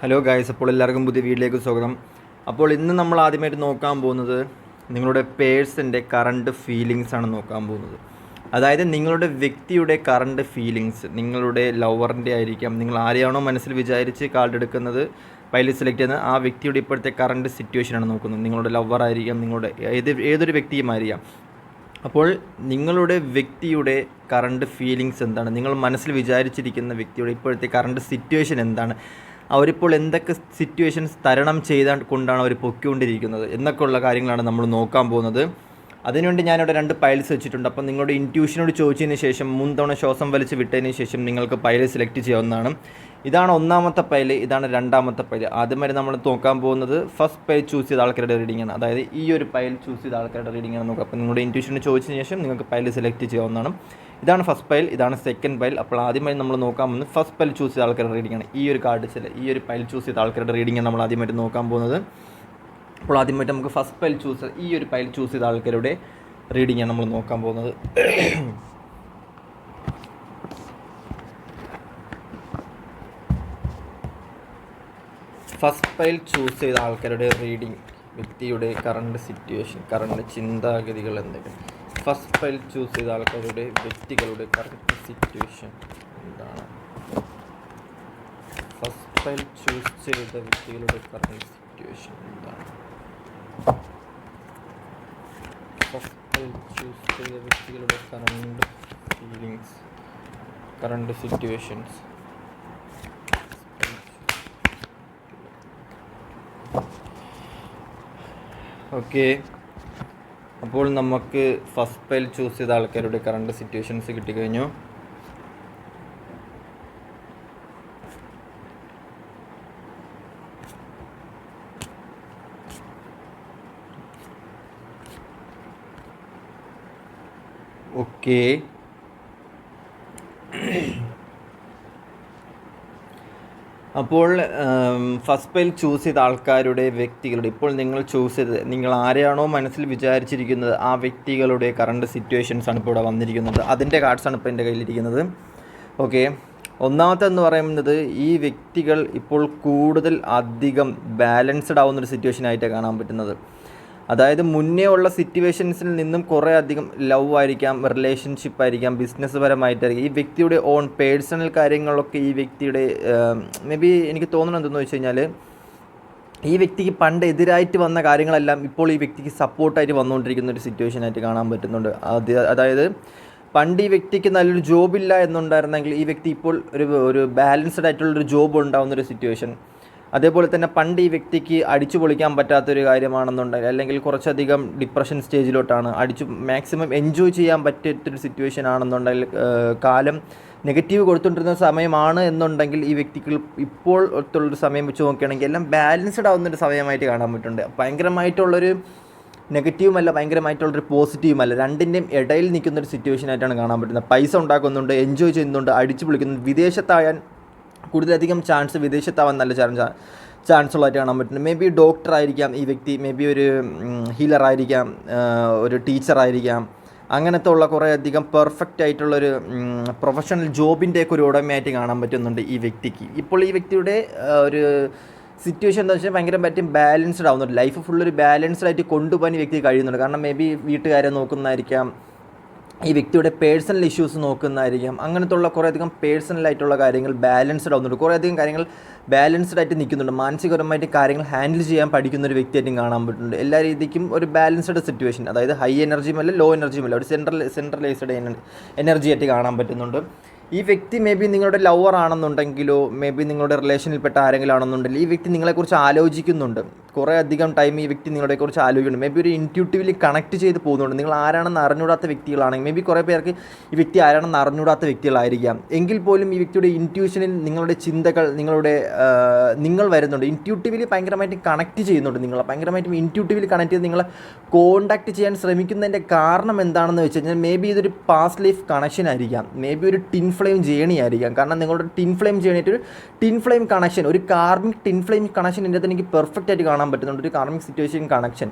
Hello guys, അപ്പോൾ എല്ലാവർക്കും പുതിയ വീഡിയോയിലേക്ക് സ്വാഗതം. അപ്പോൾ ഇന്ന് നമ്മൾ ആദ്യമായിട്ട് നോക്കാൻ പോകുന്നത് നിങ്ങളുടെ പേഴ്സൻ്റെ കറണ്ട് ഫീലിങ്സ് ആണ് നോക്കാൻ പോകുന്നത്. അതായത് നിങ്ങളുടെ വ്യക്തിയുടെ കറണ്ട് ഫീലിങ്സ്, നിങ്ങളുടെ ലവറിൻ്റെ ആയിരിക്കാം, നിങ്ങൾ ആരെയാണോ മനസ്സിൽ വിചാരിച്ച് കാർഡ് എടുക്കുന്നത്, ഫയൽ സെലക്ട് ചെയ്യുന്നത്, ആ വ്യക്തിയുടെ ഇപ്പോഴത്തെ കറണ്ട് സിറ്റുവേഷനാണ് നോക്കുന്നത്. നിങ്ങളുടെ ലവർ ആയിരിക്കാം, നിങ്ങളുടെ ഏതൊരു വ്യക്തിയുമായിരിക്കാം. അപ്പോൾ നിങ്ങളുടെ വ്യക്തിയുടെ കറണ്ട് ഫീലിങ്സ് എന്താണ്, നിങ്ങൾ മനസ്സിൽ വിചാരിച്ചിരിക്കുന്ന വ്യക്തിയുടെ ഇപ്പോഴത്തെ കറണ്ട് സിറ്റുവേഷൻ എന്താണ്, അവരിപ്പോൾ എന്തൊക്കെ സിറ്റുവേഷൻസ് തരണം കൊണ്ടാണ് അവർ പൊയ്ക്കൊണ്ടിരിക്കുന്നത് എന്നൊക്കെയുള്ള കാര്യങ്ങളാണ് നമ്മൾ നോക്കാൻ പോകുന്നത്. അതിനുവേണ്ടി ഞാനിവിടെ 2 പൈൽസ് വെച്ചിട്ടുണ്ട്. അപ്പം നിങ്ങളുടെ ഇൻറ്റ്യൂഷനോട് ചോദിച്ചതിന് ശേഷം 3 തവണ ശ്വാസം വലിച്ച് വിട്ടതിന് ശേഷം നിങ്ങൾക്ക് പൈൽ സെലക്ട് ചെയ്യാവുന്നതാണ്. ഇതാണ് 1ാമത്തെ പൈൽ, ഇതാണ് 2ാമത്തെ പൈൽ. ആദ്യമായി നമ്മൾ നോക്കാൻ പോകുന്നത് ഫസ്റ്റ് പൈൽ ചൂസ് ചെയ്ത ആൾക്കാരുടെ റീഡിംഗ് ആണ്. അതായത് ഈ ഒരു പൈൽ ചൂസ് ചെയ്ത ആൾക്കാരുടെ റീഡിംഗ് ആണ് നോക്കുക. അപ്പോൾ നിങ്ങളുടെ ഇൻറ്റ്യൂഷനോട് ചോദിച്ചതിന് ശേഷം നിങ്ങൾക്ക് പൈൽ സെലക്ട് ചെയ്യാവുന്നതാണ്. ഇതാണ് ഫസ്റ്റ് പൈൽ, ഇതാണ് സെക്കൻഡ് പൈൽ. അപ്പോൾ ആദ്യമായി നമ്മൾ നോക്കാൻ പോകുന്നത് ഫസ്റ്റ് പൈൽ ചൂസ് ചെയ്ത ആൾക്കാരുടെ റീഡിംഗ് ആണ്. ഈ ഒരു കാർഡ് ഈ ഒരു പൈൽ ചൂസ് ചെയ്ത ആൾക്കാരുടെ റീഡിംഗ് ആണ് നമ്മൾ ആദ്യമായിട്ട് നോക്കാൻ പോകുന്നത്. അപ്പോൾ ആദ്യമായിട്ട് നമുക്ക് ഫസ്റ്റ് പൈൽ ഈ ഒരു പൈൽ ചൂസ് ചെയ്ത ആൾക്കാരുടെ റീഡിംഗ് ആണ് നമ്മൾ നോക്കാൻ പോകുന്നത്. ഫസ്റ്റ് പൈൽ ചൂസ് ചെയ്ത ആൾക്കാരുടെ റീഡിംഗ്, വ്യക്തിയുടെ കറണ്ട് സിറ്റുവേഷൻ, കറണ്ട് ചിന്താഗതികൾ എന്തൊക്കെ. ഫസ്റ്റ് പൈൽ ചൂസ് ചെയ്ത ആൾക്കാരുടെ വ്യക്തികളുടെ കറണ്ട് സിറ്റുവേഷൻ എന്താണ്. ഫസ്റ്റ് പൈൽ ചൂസ് ചെയ്ത വ്യക്തികളുടെ കറണ്ട് സിറ്റുവേഷൻ എന്താണ്. ഫസ്റ്റ് പൈൽ ചൂസ് ചെയ്ത വ്യക്തികളുടെ current feelings, current situations. Okay, അപ്പോൾ നമുക്ക് ഫസ്റ്റ് പൈൽ ചൂസ് ചെയ്ത ആൾക്കാരുടെ കറണ്ട് സിറ്റുവേഷൻസ് കിട്ടിക്കഴിഞ്ഞു. ഓക്കെ, അപ്പോൾ ഫസ്റ്റ് പൈൽ ചൂസ് ചെയ്ത ആൾക്കാരുടെ വ്യക്തികളുടെ, ഇപ്പോൾ നിങ്ങൾ ആരെയാണോ മനസ്സിൽ വിചാരിച്ചിരിക്കുന്നത് ആ വ്യക്തികളുടെ കറണ്ട് സിറ്റുവേഷൻസ് ആണ് ഇപ്പോൾ ഇവിടെ വന്നിരിക്കുന്നത്. അതിൻ്റെ കാർഡ്സാണ് ഇപ്പോൾ എൻ്റെ കയ്യിലിരിക്കുന്നത്. ഓക്കെ, ഒന്നാമത്തെ എന്ന് പറയുന്നത് ഈ വ്യക്തികൾ ഇപ്പോൾ കൂടുതൽ അധികം ബാലൻസ്ഡ് ആവുന്നൊരു സിറ്റുവേഷനായിട്ടാണ് കാണാൻ പറ്റുന്നത്. അതായത് മുന്നേ ഉള്ള സിറ്റുവേഷൻസിൽ നിന്നും കുറേ അധികം ലവ് ആയിരിക്കാം, റിലേഷൻഷിപ്പ് ആയിരിക്കാം, ബിസിനസ് പരമായിട്ടായിരിക്കും, ഈ വ്യക്തിയുടെ ഓൺ പേഴ്സണൽ കാര്യങ്ങളൊക്കെ ഈ വ്യക്തിയുടെ മേ ബി എനിക്ക് തോന്നുന്നത് എന്തെന്ന് വെച്ച് കഴിഞ്ഞാൽ ഈ വ്യക്തിക്ക് പണ്ട് എതിരായിട്ട് വന്ന കാര്യങ്ങളെല്ലാം ഇപ്പോൾ ഈ വ്യക്തിക്ക് സപ്പോർട്ടായിട്ട് വന്നുകൊണ്ടിരിക്കുന്ന ഒരു സിറ്റുവേഷനായിട്ട് കാണാൻ പറ്റുന്നുണ്ട്. അതായത് പണ്ട് ഈ വ്യക്തിക്ക് നല്ലൊരു ജോബില്ല എന്നുണ്ടായിരുന്നെങ്കിൽ ഈ വ്യക്തി ഇപ്പോൾ ഒരു ബാലൻസ്ഡ് ആയിട്ടുള്ളൊരു ജോബ് ഉണ്ടാകുന്നൊരു സിറ്റുവേഷൻ. അതേപോലെ തന്നെ പണ്ട് ഈ വ്യക്തിക്ക് അടിച്ചു പൊളിക്കാൻ പറ്റാത്തൊരു കാര്യമാണെന്നുണ്ടെങ്കിൽ, അല്ലെങ്കിൽ കുറച്ചധികം ഡിപ്രഷൻ സ്റ്റേജിലോട്ടാണ്, മാക്സിമം എൻജോയ് ചെയ്യാൻ പറ്റാത്തൊരു സിറ്റുവേഷൻ ആണെന്നുണ്ടെങ്കിൽ, കാലം നെഗറ്റീവ് കൊടുത്തുകൊണ്ടിരുന്ന സമയമാണ് എന്നുണ്ടെങ്കിൽ ഈ വ്യക്തികൾ ഇപ്പോൾ ഒത്തുള്ളൊരു സമയം വെച്ച് നോക്കുകയാണെങ്കിൽ എല്ലാം ബാലൻസ്ഡ് ആവുന്നൊരു സമയമായിട്ട് കാണാൻ പറ്റുന്നുണ്ട്. ഭയങ്കരമായിട്ടുള്ളൊരു നെഗറ്റീവുമല്ല, ഭയങ്കരമായിട്ടുള്ളൊരു പോസിറ്റീവുമല്ല, രണ്ടിൻ്റെയും ഇടയിൽ നിൽക്കുന്നൊരു സിറ്റുവേഷനായിട്ടാണ് കാണാൻ പറ്റുന്നത്. പൈസ ഉണ്ടാക്കുന്നുണ്ട്, എൻജോയ് ചെയ്യുന്നുണ്ട്, അടിച്ചു പൊളിക്കുന്നുണ്ട്, വിദേശത്തായാൻ കൂടുതലധികം വിദേശത്താവാൻ നല്ല ചാൻസ് ഉള്ളതായിട്ട് കാണാൻ പറ്റുന്നത്. മേ ബി ഡോക്ടർ ആയിരിക്കാം ഈ വ്യക്തി, മേ ബി ഒരു ഹീലർ ആയിരിക്കാം, ഒരു ടീച്ചറായിരിക്കാം, അങ്ങനത്തെ ഉള്ള കുറേ അധികം പെർഫെക്റ്റ് ആയിട്ടുള്ളൊരു പ്രൊഫഷണൽ ജോബിൻ്റെയൊക്കെ ഒരു ഉടമയായിട്ട് കാണാൻ പറ്റുന്നുണ്ട് ഈ വ്യക്തിക്ക്. ഇപ്പോൾ ഈ വ്യക്തിയുടെ ഒരു സിറ്റുവേഷൻ എന്താ വെച്ചാൽ ഭയങ്കരമായിട്ടും ബാലൻസ്ഡ് ആവുന്നുണ്ട്. ലൈഫ് ഫുള്ളൊരു ബാലൻസ്ഡ് ആയിട്ട് കൊണ്ടുപോകാൻ ഈ വ്യക്തി കഴിയുന്നുണ്ട്. കാരണം മേ ബി വീട്ടുകാരെ നോക്കുന്നതായിരിക്കാം, ഈ വ്യക്തിയുടെ പേഴ്സണൽ ഇഷ്യൂസ് നോക്കുന്നതായിരിക്കാം, അങ്ങനത്തെ ഉള്ള കുറേയധികം പേഴ്സണലായിട്ടുള്ള കാര്യങ്ങൾ ബാലൻസ്ഡ് ആവുന്നുണ്ട്. കുറേയധികം കാര്യങ്ങൾ ബാലൻസ്ഡ് ആയിട്ട് നിൽക്കുന്നുണ്ട്. മാനസികപരമായിട്ട് കാര്യങ്ങൾ ഹാൻഡിൽ ചെയ്യാൻ പഠിക്കുന്ന ഒരു വ്യക്തിയായിട്ടും കാണാൻ പറ്റുന്നുണ്ട്. എല്ലാ രീതിക്കും ഒരു ബാലൻസ്ഡ് സിറ്റുവേഷൻ, അതായത് ഹൈ എനർജിയുമല്ല ലോ എനർജിയുമല്ല, ഒരു സെൻട്രലൈസ്ഡ് എനർജി ആയിട്ട് കാണാൻ പറ്റുന്നുണ്ട്. ഈ വ്യക്തി മേ ബി നിങ്ങളുടെ ലവർ ആണെന്നുണ്ടെങ്കിലോ, മേ ബി നിങ്ങളുടെ റിലേഷനിൽപ്പെട്ട ആരെങ്കിലും ആണെന്നുണ്ടെങ്കിൽ ഈ വ്യക്തി നിങ്ങളെക്കുറിച്ച് ആലോചിക്കുന്നുണ്ട്. കുറേ അധികം ടൈം ഈ വ്യക്തി നിങ്ങളെക്കുറിച്ച് ആലോചിക്കുന്നുണ്ട്. മേ ബി ഒരു ഇൻറ്റ്യൂട്ടീവ്ലി കണക്ട് ചെയ്ത് പോകുന്നുണ്ട്. നിങ്ങൾ ആരാണെന്ന് അറിഞ്ഞൂടാത്ത വ്യക്തികളാണെങ്കിൽ, മേ ബി കുറേ പേർക്ക് ഈ വ്യക്തി ആരാണെന്ന് അറിഞ്ഞൂടാത്ത വ്യക്തികളായിരിക്കാം. എങ്കിൽ പോലും ഈ വ്യക്തിയുടെ ഇൻറ്റ്യൂഷനിൽ നിങ്ങളുടെ ചിന്തകൾ, നിങ്ങൾ വരുന്നുണ്ട്. ഇൻറ്റ്യൂട്ടീവ്ലി ഭയങ്കരമായിട്ട് കണക്ട് ചെയ്യുന്നുണ്ട്. ഭയങ്കരമായിട്ടും ഇൻറ്റ്യൂട്ടീവ്ലി കണക്ട് ചെയ്ത് നിങ്ങളെ കോൺടാക്ട് ചെയ്യാൻ ശ്രമിക്കുന്നതിൻ്റെ കാരണം എന്താണെന്ന് വെച്ച് കഴിഞ്ഞാൽ മേ ബി ഇതൊരു പാസ്റ്റ് ലൈഫ് കണക്ഷൻ ആയിരിക്കാം, മേ ബി ഒരു ടിൻ ഫ്ലെയിം ജേണി ആയിരിക്കാം. കാരണം നിങ്ങളുടെ ടിൻ ഫ്ലെയിം ജേണിയായിട്ട് ഒരു ടിൻ ഫ്ലെയിം കണക്ഷൻ, ഒരു കാർമിക് ടിൻ ഫ്ലെയിം കണക്ഷൻ എൻ്റെ അടുത്ത് എനിക്ക് പെർഫെക്റ്റ് ആയിട്ട് കാണാൻ പറ്റുന്നുണ്ട്. ഒരു കാർമിക് സിറ്റുവേഷൻ കണക്ഷൻ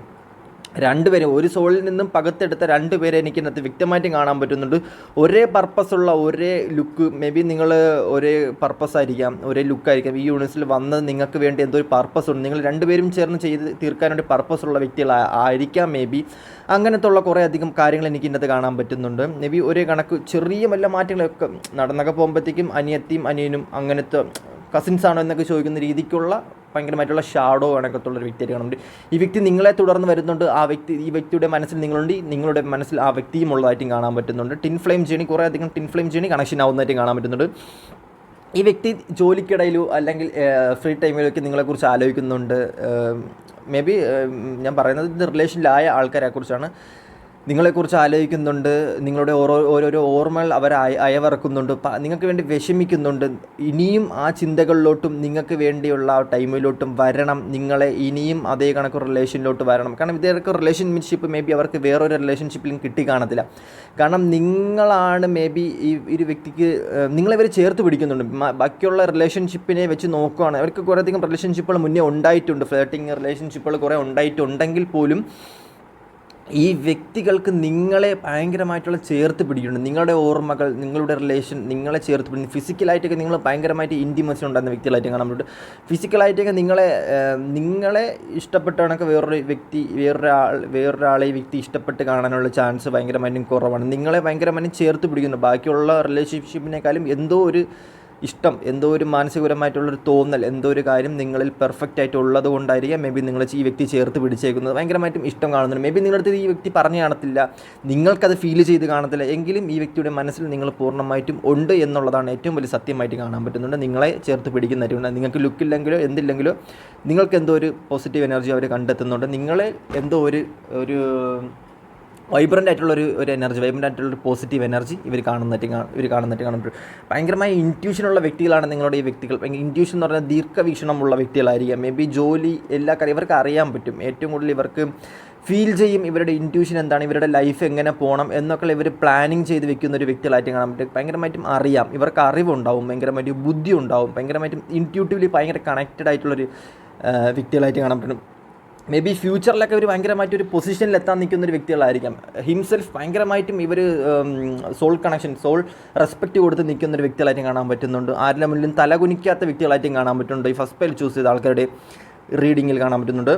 രണ്ടുപേരും ഒരു സോളിൽ നിന്നും പകത്തെടുത്ത രണ്ടുപേരെ എനിക്ക് ഇന്നത്തെ വ്യക്തമായിട്ടും കാണാൻ പറ്റുന്നുണ്ട്. ഒരേ പർപ്പസുള്ള ഒരേ ലുക്ക്, മേ ബി നിങ്ങൾ ഒരേ പർപ്പസ് ആയിരിക്കാം, ഒരേ ലുക്കായിരിക്കാം. ഈ യൂണിവേഴ്സിൽ വന്നത് നിങ്ങൾക്ക് വേണ്ടി എന്തോ ഒരു പർപ്പസ് ഉണ്ട്, നിങ്ങൾ രണ്ടുപേരും ചേർന്ന് ചെയ്ത് തീർക്കാൻ വേണ്ടി പർപ്പസുള്ള വ്യക്തികളായിരിക്കാം. മേ ബി അങ്ങനത്തുള്ള കുറേ അധികം കാര്യങ്ങൾ എനിക്ക് ഇന്നത്തെ കാണാൻ പറ്റുന്നുണ്ട്. മേ ബി ഒരേ കണക്ക് ചെറിയ വല്ല മാറ്റങ്ങളൊക്കെ നടന്നൊക്കെ പോകുമ്പോഴത്തേക്കും അനിയത്തിയും അനിയനും അങ്ങനത്തെ കസിൻസ് ആണോ എന്നൊക്കെ ചോദിക്കുന്ന രീതിക്കുള്ള ഭയങ്കരമായിട്ടുള്ള ഷാഡോ കണക്കത്തുള്ളൊരു വ്യക്തിയായിട്ട് കാണുന്നുണ്ട്. ഈ വ്യക്തി നിങ്ങളെ തുടർന്ന് വരുന്നുണ്ട്. ഈ വ്യക്തിയുടെ മനസ്സിൽ നിങ്ങളുണ്ട്, നിങ്ങളുടെ മനസ്സിൽ ആ വ്യക്തിയും ഉള്ളതായിട്ടും കാണാൻ പറ്റുന്നുണ്ട്. ടിൻ ഫ്ലെയിം ജേണി, കുറേ അധികം ടിൻ ഫ്ലെയിം ജേണി കണക്ഷൻ ആവുന്നതായിട്ടും കാണാൻ പറ്റുന്നുണ്ട്. ഈ വ്യക്തി ജോലിക്കിടയിലോ അല്ലെങ്കിൽ ഫ്രീ ടൈമിലൊക്കെ നിങ്ങളെക്കുറിച്ച് ആലോചിക്കുന്നുണ്ട്. മേ ബി ഞാൻ പറയുന്നത് ഇത് റിലേഷനിലായ ആൾക്കാരെക്കുറിച്ചാണ്. നിങ്ങളെക്കുറിച്ച് ആലോചിക്കുന്നുണ്ട്, നിങ്ങളുടെ ഓരോരോ ഓർമ്മകൾ അവർ അയവിറക്കുന്നുണ്ട്, നിങ്ങൾക്ക് വേണ്ടി വിഷമിക്കുന്നുണ്ട്. ഇനിയും ആ ചിന്തകളിലോട്ടും നിങ്ങൾക്ക് വേണ്ടിയുള്ള ആ ടൈമിലോട്ടും വരണം, നിങ്ങളെ ഇനിയും അതേ കണക്ക് റിലേഷനിലോട്ട് വരണം. കാരണം ഇതേക്ക് റിലേഷൻഷിപ്പ് മേ ബി അവർക്ക് വേറൊരു റിലേഷൻഷിപ്പിലും കിട്ടി കാണത്തില്ല. കാരണം നിങ്ങളാണ് മേ ബി ഈ ഒരു വ്യക്തിക്ക് നിങ്ങളിവർ ചേർത്ത് പിടിക്കുന്നുണ്ട്. ബാക്കിയുള്ള റിലേഷൻഷിപ്പിനെ വെച്ച് നോക്കുകയാണ്, അവർക്ക് കുറേയധികം റിലേഷൻഷിപ്പുകൾ മുന്നേ ഉണ്ടായിട്ടുണ്ട്, ഫ്ലേട്ടിങ് റിലേഷൻഷിപ്പുകൾ കുറേ ഉണ്ടായിട്ടുണ്ടെങ്കിൽ പോലും ഈ വ്യക്തികൾക്ക് നിങ്ങളെ ഭയങ്കരമായിട്ടുള്ള ചേർത്ത് പിടിക്കുന്നുണ്ട്. നിങ്ങളുടെ ഓർമ്മകൾ, നിങ്ങളുടെ റിലേഷൻ നിങ്ങളെ ചേർത്ത് പിടിക്കുന്നു. ഫിസിക്കലായിട്ടൊക്കെ നിങ്ങൾ ഭയങ്കരമായിട്ട് ഇൻറ്റിമസി ഉണ്ടാകുന്ന വ്യക്തികളായിട്ട് കാണാൻ പറ്റും. ഫിസിക്കലായിട്ടൊക്കെ നിങ്ങളെ ഇഷ്ടപ്പെട്ട കണക്ക് വേറൊരാളെ ഈ വ്യക്തി ഇഷ്ടപ്പെട്ട് കാണാനുള്ള ചാൻസ് ഭയങ്കരമായിട്ടും കുറവാണ്. നിങ്ങളെ ഭയങ്കരമായിട്ടും ചേർത്ത് പിടിക്കുന്നു. ബാക്കിയുള്ള റിലേഷൻഷിപ്പിനേക്കാളും എന്തോ ഒരു ഇഷ്ടം, എന്തോ ഒരു മാനസികപരമായിട്ടുള്ളൊരു തോന്നൽ, എന്തോ ഒരു കാര്യം നിങ്ങളിൽ പെർഫെക്റ്റ് ആയിട്ട് ഉള്ളത് കൊണ്ടായിരിക്കാം മേ ബി നിങ്ങൾ ഈ വ്യക്തി ചേർത്ത് പിടിച്ചേക്കുന്നത്. ഭയങ്കരമായിട്ടും ഇഷ്ടം കാണുന്നുണ്ട്. മേ ബി നിങ്ങളുടെ അടുത്ത് ഈ വ്യക്തി പറഞ്ഞു കാണത്തില്ല, നിങ്ങൾക്കത് ഫീൽ ചെയ്ത് കാണത്തില്ല, എങ്കിലും ഈ വ്യക്തിയുടെ മനസ്സിൽ നിങ്ങൾ പൂർണ്ണമായിട്ടും ഉണ്ട് എന്നുള്ളതാണ് ഏറ്റവും വലിയ സത്യമായിട്ട് കാണാൻ പറ്റുന്നുണ്ട്. നിങ്ങളെ ചേർത്ത് പിടിക്കുന്നതായിട്ടുണ്ട്. നിങ്ങൾക്ക് ലുക്കില്ലെങ്കിലോ എന്തില്ലെങ്കിലോ നിങ്ങൾക്ക് എന്തോ ഒരു പോസിറ്റീവ് എനർജി അവർ കണ്ടെത്തുന്നുണ്ട്. നിങ്ങളെ എന്തോ ഒരു വൈബ്രൻ്റ് ആയിട്ടുള്ളൊരു എനർജി, വൈബ്രൻ്റ് ആയിട്ടുള്ളൊരു പോസിറ്റീവ് എനർജി ഇവർ കാണുന്നതായിട്ട് കാണുമ്പോൾ ഭയങ്കരമായ ഇൻറ്റ്യൂഷനുള്ള വ്യക്തികളാണ് നിങ്ങളുടെ ഈ വ്യക്തികൾ. ഭയങ്കര ഇൻറ്റ്യൂഷൻ എന്ന് പറഞ്ഞാൽ ദീർഘവീക്ഷണമുള്ള വ്യക്തികളായിരിക്കാം. മേ ബി ജോലി എല്ലാ കാര്യം ഇവർക്ക് അറിയാൻ പറ്റും. ഏറ്റവും കൂടുതൽ ഇവർക്ക് ഫീൽ ചെയ്യും ഇവരുടെ ഇൻറ്റ്യൂഷൻ എന്താണ്, ഇവരുടെ ലൈഫ് എങ്ങനെ പോകണം എന്നൊക്കെ ഇവർ പ്ലാനിങ് ചെയ്ത് വെക്കുന്ന ഒരു വ്യക്തികളായിട്ട് കാണാൻ പറ്റും. ഭയങ്കരമായിട്ടും അറിയാം, ഇവർക്ക് അറിവുണ്ടാവും, ഭയങ്കരമായിട്ട് ബുദ്ധി ഉണ്ടാവും, ഭയങ്കരമായിട്ടും ഇൻറ്റ്യൂട്ടീവ്ലി ഭയങ്കര കണക്റ്റഡ് ആയിട്ടുള്ളൊരു വ്യക്തികളായിട്ട് കാണാൻ പറ്റും. മേ ബി ഫ്യൂച്ചറിലൊക്കെ ഒരു ഭയങ്കരമായിട്ടൊരു പൊസിഷനിൽ എത്താൻ നിൽക്കുന്ന ഒരു വ്യക്തികളായിരിക്കാം. ഹിംസെൽഫ് ഭയങ്കരമായിട്ടും ഇവർ സോൾ കണക്ഷൻ, സോൾ റെസ്പെക്റ്റ് കൊടുത്ത് നിൽക്കുന്ന ഒരു വ്യക്തികളായിട്ടും കാണാൻ പറ്റുന്നുണ്ട്. ആരുടെ മുന്നിലും തലകുനിക്കാത്ത വ്യക്തികളായിട്ടും കാണാൻ പറ്റുന്നുണ്ട്. ഈ ഫസ്റ്റ് പേൽ ചൂസ് ചെയ്ത ആൾക്കാരുടെ റീഡിങ്ങിൽ കാണാൻ പറ്റുന്നുണ്ട്.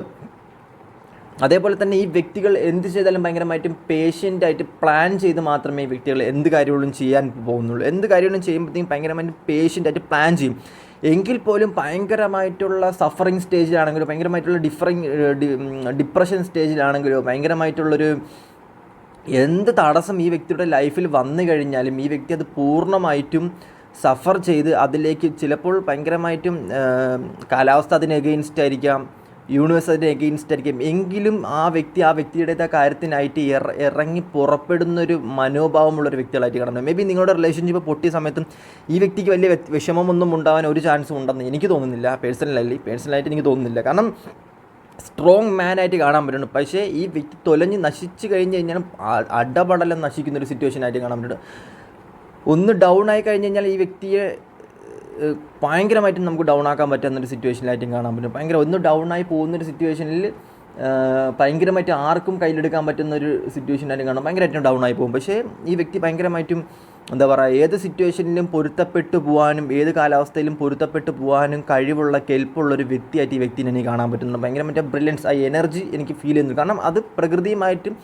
അതേപോലെ തന്നെ ഈ വ്യക്തികൾ എന്ത് ചെയ്താലും ഭയങ്കരമായിട്ടും പേഷ്യൻ്റായിട്ട് പ്ലാൻ ചെയ്ത് മാത്രമേ ഈ വ്യക്തികൾ എന്ത് കാര്യങ്ങളും ചെയ്യാൻ പോകുന്നുള്ളൂ. എന്ത് കാര്യങ്ങളും ചെയ്യുമ്പോഴത്തേക്കും ഭയങ്കരമായിട്ട് പേഷ്യൻ്റായിട്ട് പ്ലാൻ ചെയ്യും. എങ്കിൽ പോലും ഭയങ്കരമായിട്ടുള്ള സഫറിങ് സ്റ്റേജിലാണെങ്കിലോ, ഭയങ്കരമായിട്ടുള്ള ഡിപ്രഷൻ സ്റ്റേജിലാണെങ്കിലോ, ഭയങ്കരമായിട്ടുള്ളൊരു എന്ത് തടസ്സം ഈ വ്യക്തിയുടെ ലൈഫിൽ വന്നു കഴിഞ്ഞാലും ഈ വ്യക്തി അത് പൂർണ്ണമായിട്ടും സഫർ ചെയ്ത് അതിലേക്ക് ചിലപ്പോൾ ഭയങ്കരമായിട്ടും കാലാവസ്ഥ അതിന് എഗെയിൻസ്റ്റ് ആയിരിക്കാം, യൂണിവേഴ്സ് അതിന് എഗെയിൻസ്റ്റ് ആയിരിക്കും, എങ്കിലും ആ വ്യക്തിയുടേതായ കാര്യത്തിനായിട്ട് ഇറങ്ങി പുറപ്പെടുന്നൊരു മനോഭാവമുള്ളൊരു വ്യക്തികളായിട്ട് കാണുന്നത്. മേ ബി നിങ്ങളുടെ റിലേഷൻഷിപ്പ് പൊട്ടിയ സമയത്തും ഈ വ്യക്തിക്ക് വലിയ വിഷമമൊന്നും ഉണ്ടാകാൻ ഒരു ചാൻസും ഉണ്ടെന്ന് എനിക്ക് തോന്നുന്നില്ല. പേഴ്സണലായിട്ട് എനിക്ക് തോന്നുന്നില്ല. കാരണം സ്ട്രോങ് മാനായിട്ട് കാണാൻ പറ്റുന്നു. പക്ഷേ ഈ വ്യക്തി തൊലഞ്ഞ് നശിച്ച് കഴിഞ്ഞ് കഴിഞ്ഞാൽ അടപടലം നശിക്കുന്നൊരു സിറ്റുവേഷനായിട്ട് കാണാൻ പറ്റുന്നു. ഒന്ന് ഡൗൺ ആയി കഴിഞ്ഞ് കഴിഞ്ഞാൽ ഈ വ്യക്തിയെ ഭയങ്കരമായിട്ടും നമുക്ക് ഡൗൺ ആക്കാൻ പറ്റുന്നൊരു സിറ്റുവേഷനിലായിട്ടും കാണാൻ പറ്റും. ഒന്ന് ഡൗൺ ആയി പോകുന്നൊരു സിറ്റുവേഷനിൽ ഭയങ്കരമായിട്ട് ആർക്കും കയ്യിലെടുക്കാൻ പറ്റുന്നൊരു സിറ്റുവേഷനായിട്ടും കാണാം. ഭയങ്കരമായിട്ടും ഡൗൺ ആയി പോകും. പക്ഷേ ഈ വ്യക്തി ഭയങ്കരമായിട്ടും എന്താ പറയുക, ഏത് സിറ്റുവേഷനിലും പൊരുത്തപ്പെട്ടു പോകാനും ഏത് കാലാവസ്ഥയിലും പൊരുത്തപ്പെട്ടു പോകാനും കഴിവുള്ള കെൽപ്പുള്ളൊരു വ്യക്തിയായിട്ട് ഈ വ്യക്തിനെ എനിക്ക് കാണാൻ പറ്റുന്നുണ്ട്. ഭയങ്കരമായിട്ട് ബ്രില്യൻസ്, ആ എനർജി എനിക്ക് ഫീൽ ചെയ്യുന്നു. കാരണം അത് പ്രകൃതിയുമായിട്ടും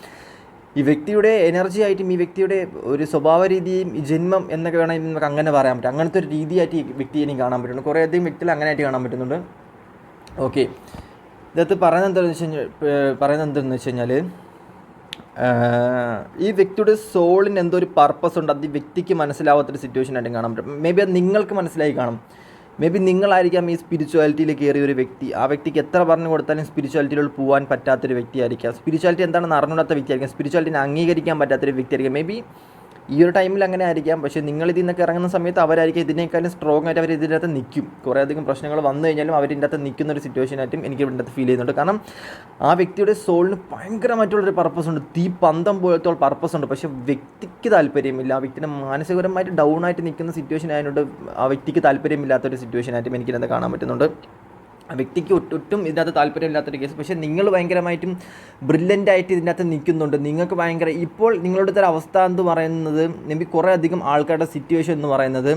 ഈ വ്യക്തിയുടെ എനർജി ആയിട്ടും ഈ വ്യക്തിയുടെ ഒരു സ്വഭാവ രീതിയും ഈ ജന്മം എന്നൊക്കെ വേണമെങ്കിൽ നമുക്ക് അങ്ങനെ പറയാൻ പറ്റും. അങ്ങനത്തെ ഒരു രീതിയായിട്ട് ഈ വ്യക്തിയെ എനിക്ക് കാണാൻ പറ്റുന്നുണ്ട്. കുറേയധികം വ്യക്തികൾ അങ്ങനെയായിട്ട് കാണാൻ പറ്റുന്നുണ്ട്. ഓക്കെ, ഇതിനകത്ത് പറയുന്നത് എന്താണെന്ന് വെച്ച് കഴിഞ്ഞാൽ ഈ വ്യക്തിയുടെ സോളിന് എന്തോ ഒരു പർപ്പസ് ഉണ്ട്. അത് ഈ വ്യക്തിക്ക് മനസ്സിലാവാത്തൊരു സിറ്റുവേഷനായിട്ടും കാണാൻ പറ്റും. മേ ബി അത് നിങ്ങൾക്ക് മനസ്സിലായി കാണും. മേ ബി നിങ്ങളായിരിക്കാം ഈ സ്പിരിച്വാലിറ്റിയിൽ കയറിയ ഒരു വ്യക്തി. ആ വ്യക്തിക്ക് എത്ര പറഞ്ഞു കൊടുത്താലും സ്പിരിച്വാലിറ്റിയിലോട്ട് പോകാൻ പറ്റാത്തൊരു വ്യക്തിയായിരിക്കാം. സ്പിരിച്വാലിറ്റി എന്താണെന്ന് അറിഞ്ഞൂടാത്ത വ്യക്തിയായിരിക്കാം. സ്പിരിച്വാലിറ്റിനെ അംഗീകരിക്കാൻ പറ്റാത്തൊരു വ്യക്തിയായിരിക്കാം. മേ ബി ഈ ഒരു ടൈമിൽ അങ്ങനെ ആയിരിക്കാം. പക്ഷേ നിങ്ങൾ ഇതിൽ നിന്നൊക്കെ ഇറങ്ങുന്ന സമയത്ത് അവരായിരിക്കും ഇതിനേക്കാളും സ്ട്രോങ് ആയിട്ട് അവർ ഇതിനകത്ത് നിൽക്കും. കുറേയധികം പ്രശ്നങ്ങൾ വന്നു കഴിഞ്ഞാലും അവരിൻ്റെ അകത്ത് നിൽക്കുന്ന ഒരു സിറ്റുവേഷനായിട്ടും എനിക്ക് ഇതിൻ്റെ അകത്ത് ഫീൽ ചെയ്യുന്നുണ്ട്. കാരണം ആ വ്യക്തിയുടെ സോളിന് ഭയങ്കരമായിട്ടുള്ളൊരു പർപ്പസ് ഉണ്ട്. പന്തം പോലത്തെ പർപ്പസ് ഉണ്ട്. പക്ഷേ വ്യക്തിക്ക് താല്പര്യമില്ല. ആ വ്യക്തിനെ മാനസികപരമായിട്ട് ഡൗൺ ആയിട്ട് നിൽക്കുന്ന സിറ്റുവേഷൻ ആയതുകൊണ്ട് ആ വ്യക്തിക്ക് താല്പര്യമില്ലാത്തൊരു സിറ്റുവേഷനായിട്ടും എനിക്കിതിനകത്ത് കാണാൻ പറ്റുന്നുണ്ട്. ആ വ്യക്തിക്ക് ഒട്ടും ഇതിനകത്ത് താല്പര്യമില്ലാത്തൊരു കേസ്. പക്ഷേ നിങ്ങൾ ഭയങ്കരമായിട്ടും ബ്രില്യൻ്റായിട്ട് ഇതിനകത്ത് നിൽക്കുന്നുണ്ട്. നിങ്ങൾക്ക് ഭയങ്കര ഇപ്പോൾ നിങ്ങളുടെ ഒരു അവസ്ഥ എന്ന് പറയുന്നത് മേ ബി കുറേ അധികം ആൾക്കാരുടെ സിറ്റുവേഷൻ എന്ന് പറയുന്നത്